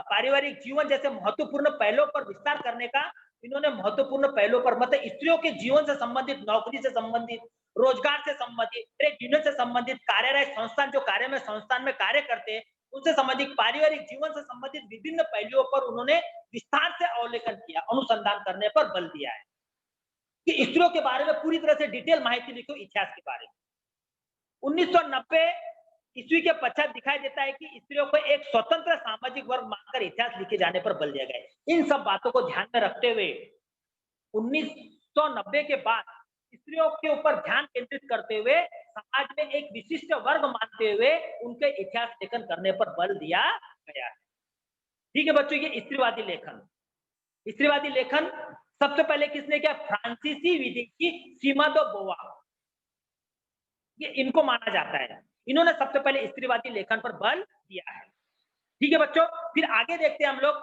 Speaker 1: पारिवारिक जीवन जैसे महत्वपूर्ण पहलों पर विस्तार करने का इन्होंने महत्वपूर्ण पहलों पर, मतलब स्त्रियों के जीवन से संबंधित, नौकरी से संबंधित, रोजगार से संबंधित, ट्रेड यूनियन से संबंधित, कार्यरत संस्थान जो संस्थान में कार्य करते हैं उनसे संबंधित, पारिवारिक जीवन से संबंधित विभिन्न पहलुओं पर उन्होंने विस्तार से अवलोकन किया, अनुसंधान करने पर बल दिया है कि स्त्रियों के बारे में पूरी तरह से डिटेल माहिती लिखो इतिहास के बारे में। 1990 ईस्वी के पश्चात दिखाई देता है कि स्त्रियों को एक स्वतंत्र सामाजिक वर्ग मानकर इतिहास लिखे जाने पर बल दिया गया है। इन सब बातों को ध्यान में रखते हुए 1990 के बाद स्त्रियों के ऊपर ध्यान केंद्रित करते हुए समाज में एक विशिष्ट वर्ग मानते हुए उनके इतिहास लेखन करने पर बल दिया गया है। ठीक है बच्चों, ये स्त्रीवादी लेखन। स्त्रीवादी लेखन सबसे पहले किसने किया? फ्रांसीसी विदेशी सीमा द बोवा, ये इनको माना जाता है, इन्होंने सबसे पहले स्त्रीवादी लेखन पर बल दिया है। ठीक है बच्चों, फिर आगे देखते हैं हम लोग।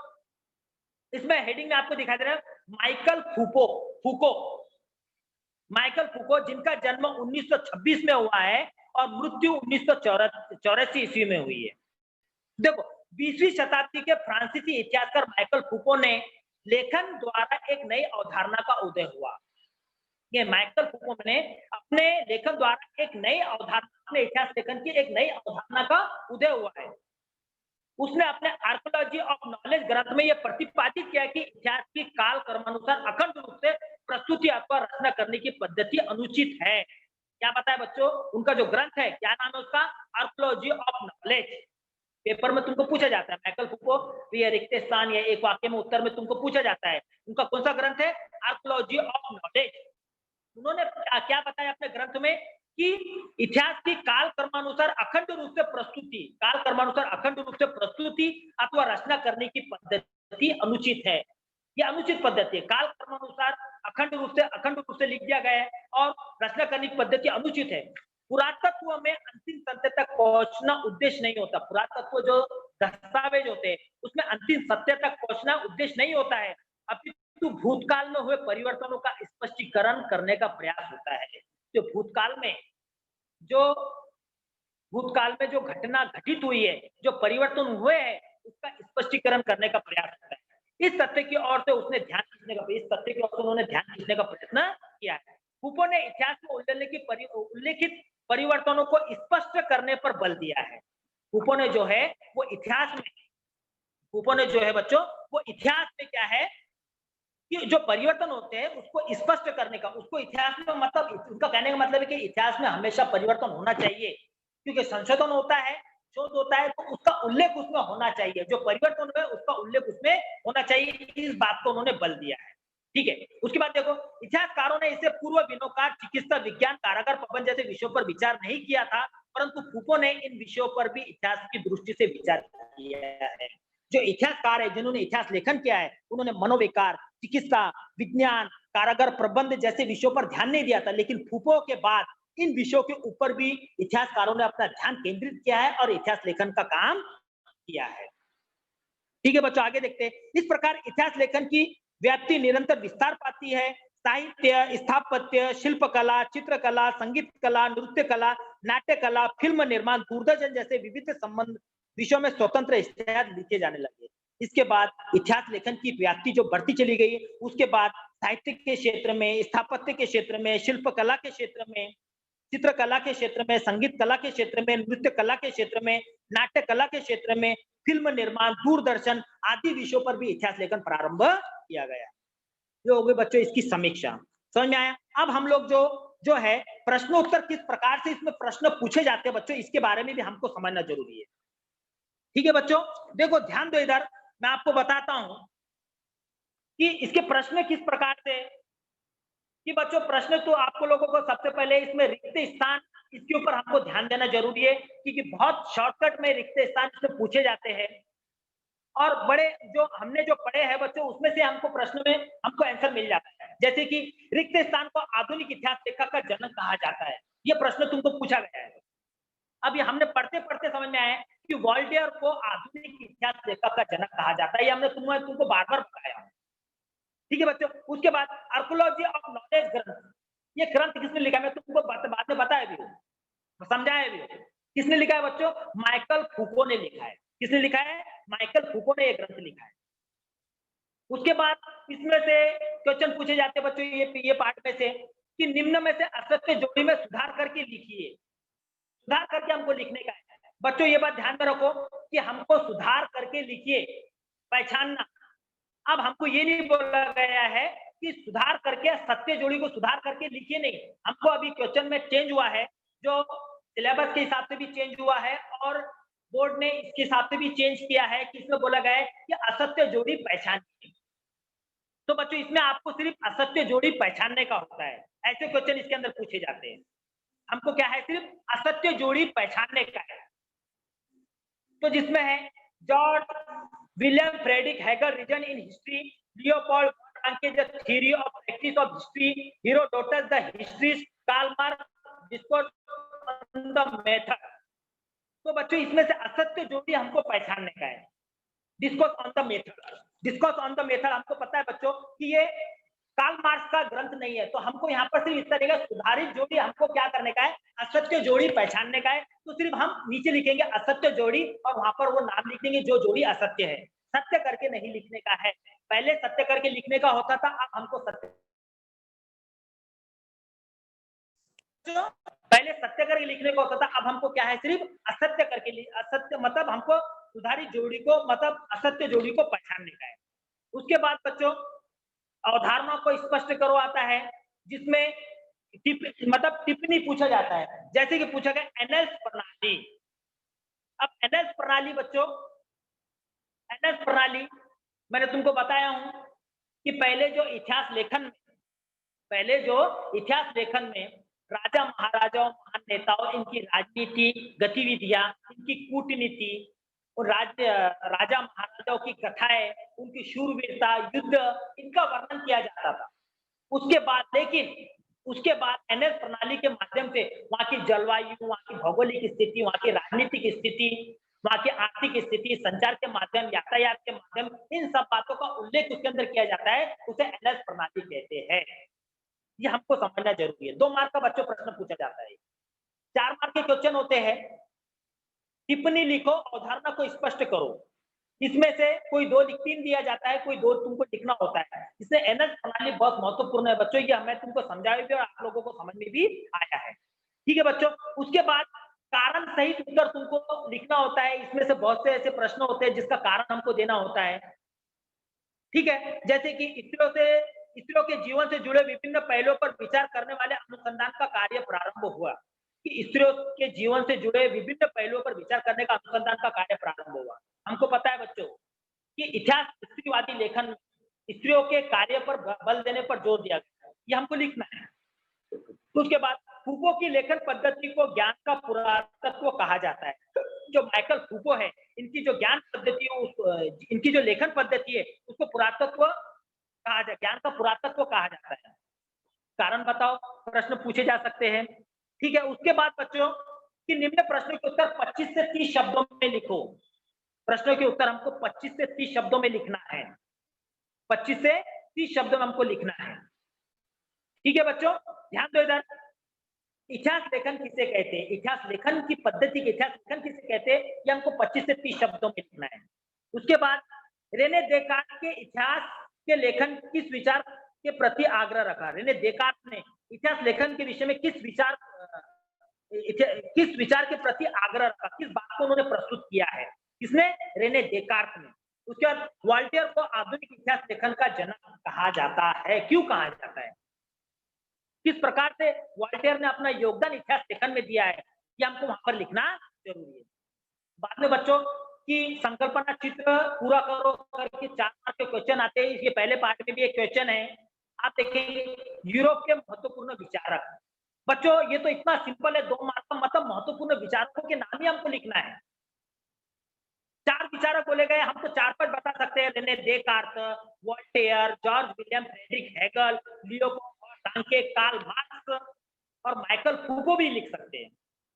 Speaker 1: इसमें हेडिंग में आपको दिखाई दे रहा है माइकल फूको, जिनका जन्म 1926 में हुआ है और मृत्यु 1984 ईस्वी में हुई है। देखो, 20वीं शताब्दी के फ्रांसीसी इतिहासकार माइकल फूको ने लेखन द्वारा एक नई अवधारणा का उदय हुआ। ये माइकल फूको ने अपने लेखन द्वारा एक नई अवधारणा, अपने इतिहास लेखन की एक नई अवधारणा का उदय हुआ है। उसने अपने आर्कोलॉजी ऑफ नॉलेज ग्रंथ में यह प्रतिपादित किया कि इतिहास की काल क्रमानुसार अखंड रूप से प्रस्तुति अथवा रचना करने की पद्धति अनुचित है। क्या बताया बच्चों, उनका जो ग्रंथ है क्या नाम है उसका, आर्कोलॉजी ऑफ नॉलेज। पेपर में तुमको पूछा जाता है, माइकल फूको ये रिक्त स्थान या एक वाक्य में उत्तर में तुमको पूछा जाता है, उनका कौन सा ग्रंथ है, आर्कोलॉजी ऑफ नॉलेज। उन्होंने क्या बताया अपने ग्रंथ में कि इतिहास की काल क्रमानुसार अखंड रूप से प्रस्तुति, काल क्रमानुसार अखंड रूप से प्रस्तुति अथवा रचना करने की पद्धति अनुचित है। ये अनुचित पद्धति है, काल क्रमानुसार अखंड रूप से लिख दिया गया है और रचना करने की पद्धति अनुचित है। पुरातत्व में अंतिम सत्य तक पहुंचना उद्देश्य नहीं होता। पुरातत्व जो दस्तावेज होते हैं उसमें अंतिम सत्य तक पहुंचना उद्देश्य नहीं होता है, अपितु भूतकाल में हुए परिवर्तनों का स्पष्टीकरण करने का प्रयास होता है। जो भूतकाल में जो घटना घटित हुई है, जो परिवर्तन हुए हैं, उसका स्पष्टीकरण करने का प्रयास होता है। इस तथ्य की ओर से उन्होंने ध्यान खींचने का प्रयत्न किया है। फूको ने इतिहास में उल्लेखित परिवर्तनों को स्पष्ट करने पर बल दिया है। फूको ने जो है बच्चों वो इतिहास में क्या है कि जो परिवर्तन होते हैं उसको स्पष्ट करने का, उसको इतिहास में मतलब उनका कहने का मतलब है कि इतिहास में हमेशा परिवर्तन होना चाहिए, क्योंकि संशोधन होता है, शोध होता है, तो उसका उल्लेख उसमें होना चाहिए, जो परिवर्तन है उसका उल्लेख उसमें होना चाहिए। इस बात को उन्होंने बल दिया है। ठीक है, उसके बाद देखो इतिहासकारों ने इसे पूर्व विनोकार, चिकित्सा विज्ञान, कारागार प्रबंध जैसे विषयों पर विचार नहीं किया था, परंतु फूको ने इन विषयों पर भी इतिहास की दृष्टि से विचार किया है। जो इतिहासकार है जिन्होंने इतिहास लेखन किया है, उन्होंने मनोविकार, चिकित्सा विज्ञान, कारागार प्रबंध जैसे विषयों पर ध्यान नहीं दिया था, लेकिन फूको के बाद इन विषयों के ऊपर भी इतिहासकारों ने अपना ध्यान केंद्रित किया है और इतिहास लेखन का काम किया है। ठीक है बच्चों, आगे देखते हैं। इस प्रकार इतिहास लेखन की व्याप्ति निरंतर विस्तार पाती है। साहित्य, स्थापत्य, शिल्पकला, चित्रकला, संगीत कला, नृत्य कला, नाट्य कला, फिल्म निर्माण, दूरदर्शन जैसे विविध संबंध विषयों में स्वतंत्र इतिहास लिखे जाने लगे। इसके बाद इतिहास लेखन की व्याप्ति जो बढ़ती चली गई, उसके बाद साहित्य के क्षेत्र में, स्थापत्य के क्षेत्र में, शिल्पकला के क्षेत्र में, चित्रकला के क्षेत्र में, संगीत कला के क्षेत्र में, नृत्य कला के क्षेत्र में, नाट्य कला के क्षेत्र में, फिल्म निर्माण, दूरदर्शन आदि विषयों पर भी इतिहास लेखन प्रारंभ किया गया। जो हो गई बच्चों इसकी समीक्षा, समझ में आया। अब हम लोग जो है प्रश्नोत्तर किस प्रकार से इसमें प्रश्न पूछे जाते हैं बच्चों, इसके बारे में भी हमको समझना जरूरी है। ठीक है बच्चों, देखो ध्यान दो, इधर मैं आपको बताता हूं कि इसके प्रश्न किस प्रकार से कि बच्चों प्रश्न तो आपको लोगों को सबसे पहले इसमें रिक्त स्थान, इसके ऊपर हमको ध्यान देना जरूरी है, क्योंकि बहुत शॉर्टकट में रिक्त स्थान इसमें पूछे जाते हैं और बड़े जो हमने जो पढ़े हैं बच्चों उसमें से हमको प्रश्न में हमको आंसर मिल जाता है। जैसे कि रिक्त स्थान को आधुनिक इतिहास लेखक का जनक कहा जाता है, ये प्रश्न तुमको पूछा गया है। अब ये हमने पढ़ते पढ़ते समझ में आया कि वॉल्टेयर को आधुनिक इतिहास लेखक का जनक कहा जाता है, ये हमने तुमको बार बार बताया। ठीक है बच्चों, उसके बाद आर्कोलॉजी ऑफ नॉलेज ग्रंथ, ये ग्रंथ किसने लिखा है मैं तुमको बाद में बताया भी हूँ, समझाया भी हूँ। किसने लिखा है बच्चों, माइकल फूको ने लिखा है। किसने लिखा है, माइकल फूको ने ये ग्रंथ लिखा है। उसके बाद इसमें से क्वेश्चन पूछे जाते हैं बच्चों ये पार्ट में से कि निम्न में से असत्य जोड़ी में सुधार करके लिखिए। सुधार करके हमको लिखने का है बच्चों, ये बात ध्यान में रखो कि हमको सुधार करके लिखिए, पहचानना। अब हमको ये नहीं बोला गया है कि सुधार करके सत्य जोड़ी को सुधार करके लिखिए, नहीं, हमको अभी क्वेश्चन में चेंज हुआ है, जो सिलेबस के हिसाब से भी चेंज हुआ है और बोर्ड ने इसके हिसाब से भी चेंज किया है कि इसमें बोला गया है कि असत्य जोड़ी पहचानिए। तो बच्चों इसमें आपको सिर्फ असत्य जोड़ी पहचानने का होता है, ऐसे क्वेश्चन इसके अंदर पूछे जाते हैं। हमको क्या है, सिर्फ असत्य जोड़ी पहचानने का है। तो जिसमें है George William Friedrich Hegel reason in history, Leopold के the theory of practice of history, Herodotus the history, Karl Marx discourse on the method. तो बच्चों इसमें से असत्य जोड़ी हमको पहचानने का है। Discourse on the method, discourse on the method हमको पता है बच्चों कि ये कार्ल मार्क्स का ग्रंथ नहीं है, तो हमको यहाँ पर सिर्फ इस तरह का सुधारित जोड़ी हमको क्या करने का है, असत्य जोड़ी पहचानने का है। तो सिर्फ हम नीचे लिखेंगे असत्य जोड़ी और वहां पर वो नाम लिख देंगे जो जोड़ी असत्य है, सत्य करके नहीं लिखने का है। पहले सत्य करके लिखने का होता था, अब हमको पहले सत्य करके लिखने का होता था, अब हमको क्या है, सिर्फ असत्य करके असत्य मतलब हमको सुधारित जोड़ी को मतलब असत्य जोड़ी को पहचानने का है। उसके बाद बच्चों अवधारणा को स्पष्ट करो आता है, जिसमें मतलब टिप्पणी पूछा जाता है। जैसे कि पूछा गया एनएस प्रणाली। अब एनएस प्रणाली बच्चों, एनएस प्रणाली मैंने तुमको बताया हूं कि पहले जो इतिहास लेखन में राजा महाराजाओं, महान नेताओं, इनकी राजनीति गतिविधियां, इनकी कूटनीति और राजा महाराजाओं की कथाएं, उनकी शूरवीरता, युद्ध, इनका वर्णन किया जाता था। उसके बाद एनएस प्रणाली के माध्यम से वहां की जलवायु, वहां की भौगोलिक स्थिति, वहां की राजनीतिक स्थिति, वहां की आर्थिक स्थिति, संचार के माध्यम, यातायात के माध्यम, इन सब बातों का उल्लेख उसके अंदर किया जाता है। उसे एनएस प्रणाली कहते हैं। ये हमको समझना जरूरी है। 2 मार्क का बच्चों प्रश्न पूछा जाता है। 4 मार्क के क्वेश्चन होते हैं। टिप्पणी लिखो, अवधारणा को स्पष्ट करो। इसमें से कोई 3 दिया जाता है, कोई 2 तुमको लिखना होता है। इससे एनएस प्रणाली बहुत महत्वपूर्ण है बच्चों। ये मैं तुमको समझाया भी और आप लोगों को समझ में भी आया है। ठीक है बच्चों। उसके बाद कारण सहित उत्तर तुमको लिखना होता है। इसमें से बहुत से ऐसे प्रश्न होते हैं जिसका कारण हमको देना होता है। ठीक है। जैसे कि स्त्रियों के जीवन से जुड़े विभिन्न पहलुओं पर विचार करने वाले अनुसंधान का कार्य प्रारंभ हुआ। कि स्त्रियों के जीवन से जुड़े विभिन्न पहलुओं पर विचार करने का अनुसंधान का कार्य प्रारंभ हुआ। हमको पता है बच्चों कि इतिहास स्त्रीवादी लेखन में स्त्रियों के कार्य पर बल देने पर जोर दिया गया है। ये हमको लिखना है। तो उसके बाद फूको की लेखन पद्धति को ज्ञान का पुरातत्व कहा जाता है। जो माइकल फूको है, इनकी जो ज्ञान पद्धति है, इनकी जो लेखन पद्धति है, उसको पुरातत्व कहा जाता है, ज्ञान का पुरातत्व कहा जाता है। कारण बताओ, प्रश्न पूछे जा सकते हैं। ठीक है। उसके बाद बच्चों कि निम्न प्रश्नों के उत्तर 25 से 30 शब्दों में लिखो। प्रश्नों के उत्तर हमको 25 से 30 शब्दों में लिखना है। 25 से 30 शब्दों में हमको लिखना है। ठीक है बच्चों, ध्यान दो इधर। इतिहास लेखन किसे कहते हैं, इतिहास लेखन की पद्धति के इतिहास लेखन किसे कहते हैं, ये हमको 25 से 30 शब्दों में लिखना है। उसके बाद रेने देकार्त के इतिहास के लेखन किस विचार के प्रति आग्रह रखा। रेने देकार्त ने इतिहास लेखन के विषय में किस विचार के प्रति आग्रह रखा, किस बात को उन्होंने प्रस्तुत किया है। किसने? रेने देकार्त ने। उसके बाद वॉल्टेयर को आधुनिक इतिहास लेखन का जनक कहा जाता है। क्यों कहा जाता है, किस प्रकार से वॉल्टेयर ने अपना योगदान इतिहास लेखन में दिया है, ये हमको वहां पर लिखना जरूरी है। बाद में बच्चों कि संकल्पना चित्र पूरा करो करके 4 मार्क के क्वेश्चन आते हैं। इसके पहले पार्ट में भी एक क्वेश्चन है, आप देखेंगे यूरोप के महत्वपूर्ण विचारक। बच्चों ये तो इतना सिंपल है, 2 मार्क का मतलब महत्वपूर्ण विचारकों के नाम ही हमको लिखना है। 4 विचारक बोले गए, हम तो 4-5 बता सकते हैं। Rene Descartes, Voltaire, George William Friedrich Hegel, Leopold, Karl Marx और माइकल फूको भी लिख सकते हैं।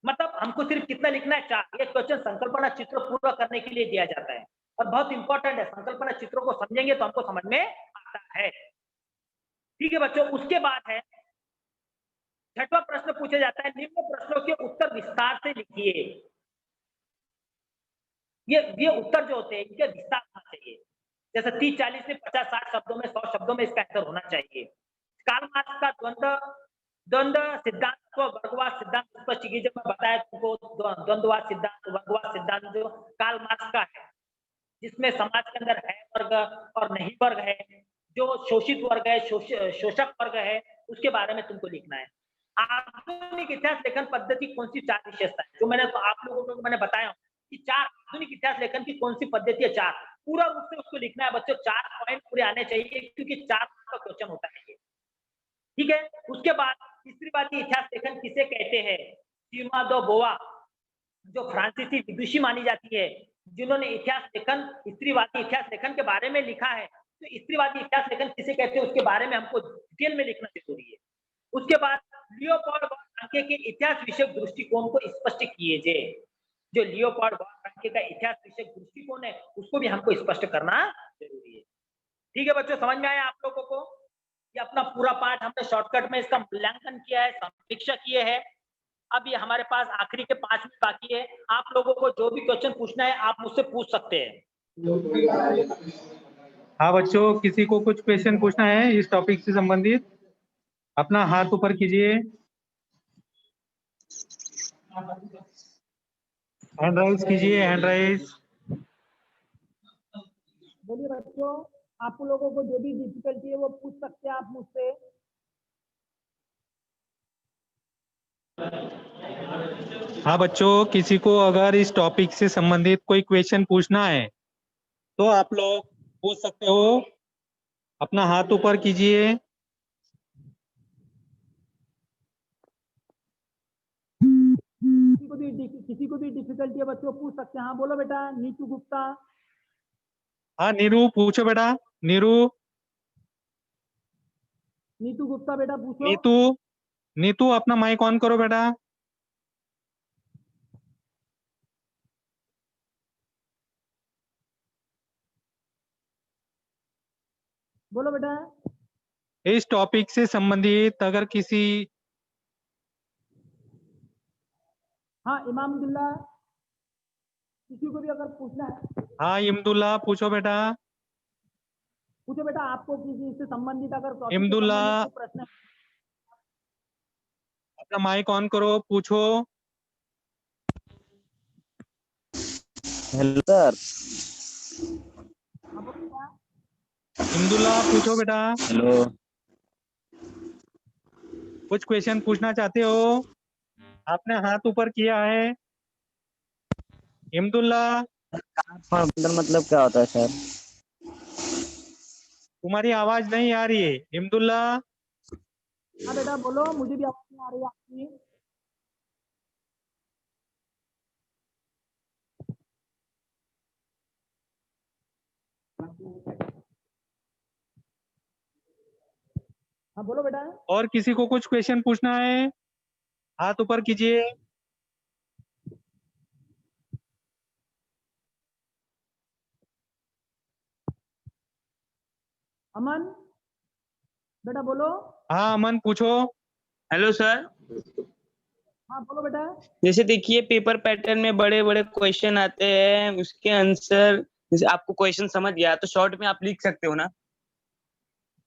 Speaker 1: मतलब हमको सिर्फ कितना लिखना है, 4। ये क्वेश्चन संकल्पना चित्र पूरा करने के लिए दिया जाता है और बहुत इंपॉर्टेंट है। संकल्पना चित्रों को समझेंगे तो हमको समझ में आता है। ठीक है बच्चों। उसके बाद है 6वां प्रश्न पूछा जाता है, निम्न प्रश्नों के उत्तर विस्तार से लिखिए। ये उत्तर जो होते हैं इनके विस्तार होना चाहिए। जैसे 30-40 से 50-60 शब्दों में, 100 शब्दों में इसका आंसर होना चाहिए। कार्ल मार्क्स का द्वंद्व सिद्धांत को वर्गवाद सिद्धांत स्पष्ट कीजिए। जब मैं बताया तुमको द्वंद्ववाद सिद्धांत, वर्गवाद सिद्धांत जो कार्ल मार्क्स का है, जिसमें समाज के अंदर है वर्ग और नहीं वर्ग है, जो शोषित वर्ग है, शोषक वर्ग है, उसके बारे में तुमको लिखना है। आधुनिक इतिहास लेखन पद्धति कौन सी 4 विशेषता है, जो मैंने तो आप लोगों को मैंने बताया कि 4 आधुनिक इतिहास लेखन की कौन सी पद्धति है। 4 पूरा रूप से उसको लिखना है बच्चों। 4 पॉइंट पूरे आने चाहिए, क्योंकि 4 का क्वेश्चन होता है ये। ठीक है। उसके बाद स्त्रीवादी इतिहास लेखन किसे कहते हैं। सीमा दो बोआ, जो फ्रांसीसी विदुषी मानी जाती है, जिन्होंने स्त्रीवादी इतिहास लेखन के बारे में लिखा है। तो स्त्रीवादी इतिहास लेखन किसे कहते हैं उसके बारे में हमको डिटेल में लिखना जरूरी है। उसके बाद लियोपोल्ड वॉन-रांके के इतिहास विषयक दृष्टिकोण को स्पष्ट कीजिए। जो लियोपोल्ड वॉन-रांके का इतिहास विषयक दृष्टिकोण है, उसको भी हमको स्पष्ट करना जरूरी है। ठीक है बच्चों, समझ में आया आप लोगों को। ये अपना पूरा पाठ हमने शॉर्टकट में इसका मूल्यांकन किया है, समीक्षा किए है। अब ये हमारे पास आखिरी के 5 मिनट बाकी है। आप लोगों को जो भी क्वेश्चन पूछना है आप मुझसे पूछ सकते हैं।
Speaker 2: हाँ बच्चों, किसी को कुछ क्वेश्चन पूछना है इस टॉपिक से संबंधित, अपना हाथ ऊपर कीजिए, हैंड राइज कीजिए, हैंड राइज।
Speaker 1: बोलिए बच्चों, आप लोगों को जो भी डिफिकल्टी है वो पूछ सकते हैं आप मुझसे।
Speaker 2: हाँ बच्चों, किसी को अगर इस टॉपिक से संबंधित कोई क्वेश्चन पूछना है तो आप लोग पूछ सकते हो। अपना हाथ ऊपर कीजिए।
Speaker 1: किसी को भी डिफिकल्टी है बच्चों पूछ सकते हैं। हाँ बोलो बेटा। नीतू गुप्ता।
Speaker 2: हाँ नीरू पूछो बेटा। नीरू।
Speaker 1: नीतू गुप्ता बेटा पूछो।
Speaker 2: नीतू। नीतू अपना माइक ऑन करो बेटा।
Speaker 1: बोलो बेटा।
Speaker 2: इस टॉपिक से संबंधित अगर किसी
Speaker 1: हाँ इमामुद्दील्ला। किसी को भी अगर पूछना है
Speaker 2: हाँ इमदुल्ला पूछो बेटा।
Speaker 1: पूछो बेटा। आपको किसी से संबंधित अगर टॉपिक से
Speaker 2: इमदुल्ला
Speaker 1: संबंधित कोई प्रश्न है।
Speaker 2: अपना माइक ऑन करो, पूछो।
Speaker 3: Hello sir.
Speaker 1: हाँ बोलो बेटा।
Speaker 2: इमदुल्ला पूछो बेटा।
Speaker 3: हेलो।
Speaker 2: कुछ क्वेश्चन पूछना चाहते हो? आपने हाथ ऊपर किया है। इमदुल्ला
Speaker 3: मतलब क्या होता है सर?
Speaker 2: तुम्हारी आवाज नहीं आ रही है इमदुल्ला।
Speaker 1: हाँ बेटा बोलो। मुझे भी आवाज नहीं आ रही है आपकी। हाँ बोलो बेटा।
Speaker 2: और किसी को कुछ क्वेश्चन पूछना है? हाथ ऊपर कीजिए।
Speaker 1: अमन बेटा बोलो।
Speaker 2: हाँ अमन पूछो।
Speaker 4: Hello sir.
Speaker 1: हाँ बोलो बेटा।
Speaker 4: जैसे देखिए पेपर पैटर्न में बड़े बड़े क्वेश्चन आते हैं, उसके आंसर जैसे आपको क्वेश्चन समझ गया तो शॉर्ट में आप लिख सकते हो ना?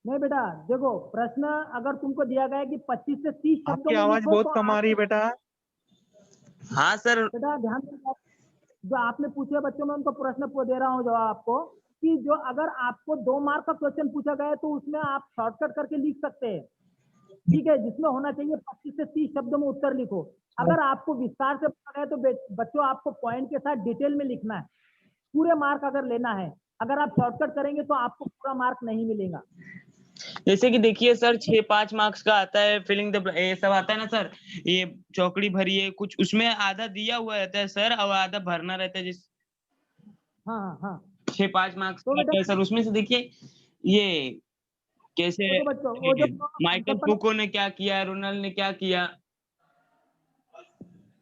Speaker 1: नहीं बेटा देखो प्रश्न अगर तुमको दिया गया है कि 25 से 30 शब्दों
Speaker 2: आपकी
Speaker 1: में
Speaker 2: आवाज
Speaker 1: लिखो
Speaker 2: बहुत
Speaker 1: तो
Speaker 2: कम आ रही है
Speaker 1: आपको
Speaker 2: बेटा।
Speaker 4: हाँ सर।
Speaker 1: बेटा ध्यान देना। जो आपने पूछे बच्चों में उनको प्रश्न दे रहा हूँ जवाब आपको कि जो अगर आपको 2 मार्क का क्वेश्चन पूछा गया है तो उसमें आप शॉर्टकट करके लिख सकते हैं। ठीक है। जिसमें होना चाहिए 25 से 30 शब्दों में उत्तर लिखो। अगर आपको विस्तार से पूछा गया है तो बच्चों आपको पॉइंट के साथ डिटेल में लिखना है। पूरे मार्क अगर लेना है। अगर आप शॉर्टकट करेंगे तो आपको पूरा मार्क नहीं मिलेगा।
Speaker 4: जैसे कि देखिए सर 6-5 मार्क्स का आता है, फिलिंग द ये सब आता है ना सर, ये चौकड़ी भरिए कुछ, उसमें आधा दिया हुआ रहता है सर और आधा भरना रहता है। जिस
Speaker 1: हाँ हाँ हाँ।
Speaker 4: 6-5 मार्क्स
Speaker 1: तो
Speaker 4: का आता
Speaker 1: बेटा
Speaker 4: है सर, उसमें से देखिए ये कैसे
Speaker 1: देखो बच्चों वो जो
Speaker 4: माइकल
Speaker 1: संकल्पना।
Speaker 4: फूको ने क्या किया, रोनाल्ड ने क्या किया।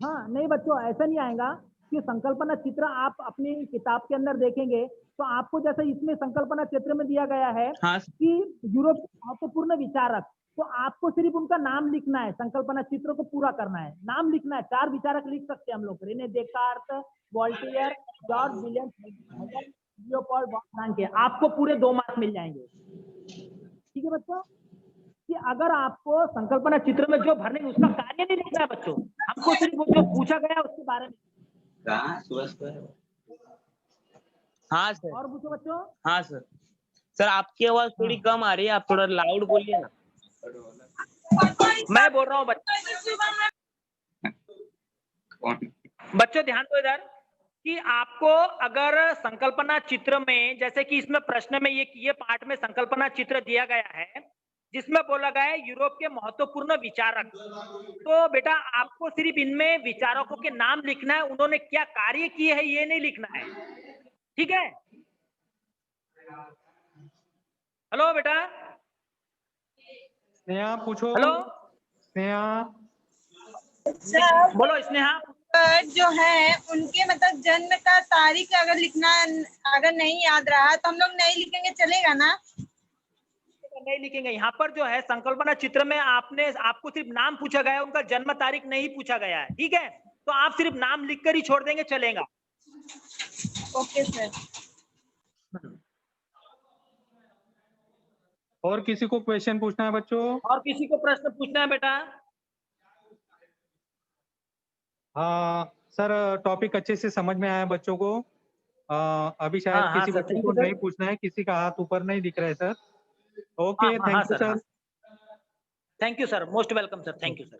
Speaker 1: हाँ नहीं बच्चों ऐसा नहीं आएगा कि संकल्पना चित्र आप अपनी किताब के अंदर देखेंगे तो आपको जैसे इसमें संकल्पना चित्र में दिया गया है
Speaker 4: हाँ
Speaker 1: कि यूरोप के महत्वपूर्ण विचारक। तो आपको सिर्फ उनका नाम लिखना है। संकल्पना चित्र को पूरा करना है। नाम लिखना है। 4 विचारक लिख सकते हैं हम लोग। René Descartes, Voltaire, George William Hegel, Leopold von Franke. आपको पूरे 2 मार्क मिल जाएंगे। ठीक है बच्चों कि अगर आपको संकल्पना चित्र में जो भरने उसका कार्य नहीं लिखना है बच्चों। हमको सिर्फ वो जो पूछा गया है उसके बारे में।
Speaker 4: हाँ सर।
Speaker 1: और पूछो बच्चों।
Speaker 4: हाँ सर। सर आपकी आवाज थोड़ी
Speaker 1: हाँ।
Speaker 4: कम आ रही है, आप थोड़ा लाउड बोलिए ना।
Speaker 1: मैं बोल रहा हूँ बच्चों ध्यान दो इधर कि आपको अगर संकल्पना चित्र में जैसे कि इसमें प्रश्न में ये पार्ट में संकल्पना चित्र दिया गया है जिसमें बोला गया है यूरोप के महत्वपूर्ण विचारक। तो बेटा आपको सिर्फ इनमें विचारकों के नाम लिखना है। उन्होंने क्या कार्य किए हैं ये नहीं लिखना है। ठीक है। हेलो बेटा।
Speaker 2: स्नेहा पूछो।
Speaker 1: हेलो
Speaker 2: स्नेहा।
Speaker 5: सर
Speaker 1: बोलो स्नेहा।
Speaker 5: जो है उनके मतलब जन्म का तारीख अगर लिखना अगर नहीं याद रहा तो हम लोग नहीं लिखेंगे चलेगा ना?
Speaker 1: नहीं लिखेंगे। यहाँ पर जो है संकल्पना चित्र में आपको सिर्फ नाम पूछा गया है। उनका जन्म तारीख नहीं पूछा गया है। ठीक है। तो आप सिर्फ नाम लिखकर ही छोड़ देंगे चलेगा।
Speaker 5: Okay sir.
Speaker 2: और किसी को क्वेश्चन पूछना है बच्चों?
Speaker 1: और किसी को प्रश्न पूछना है बेटा?
Speaker 2: हाँ सर, टॉपिक अच्छे से समझ में आया बच्चों को। अभी शायद
Speaker 1: हाँ हाँ
Speaker 2: किसी
Speaker 1: सर।
Speaker 2: बच्चे
Speaker 1: थैंक
Speaker 2: को
Speaker 1: यू
Speaker 2: नहीं
Speaker 1: सर।
Speaker 2: पूछना है, किसी का हाथ ऊपर नहीं दिख रहा है सर।
Speaker 1: हाँ
Speaker 2: ओके,
Speaker 1: हाँ हाँ
Speaker 2: थैंक यू
Speaker 1: सर। हाँ
Speaker 2: sir.
Speaker 1: Thank you sir. Most welcome sir. Thank you sir.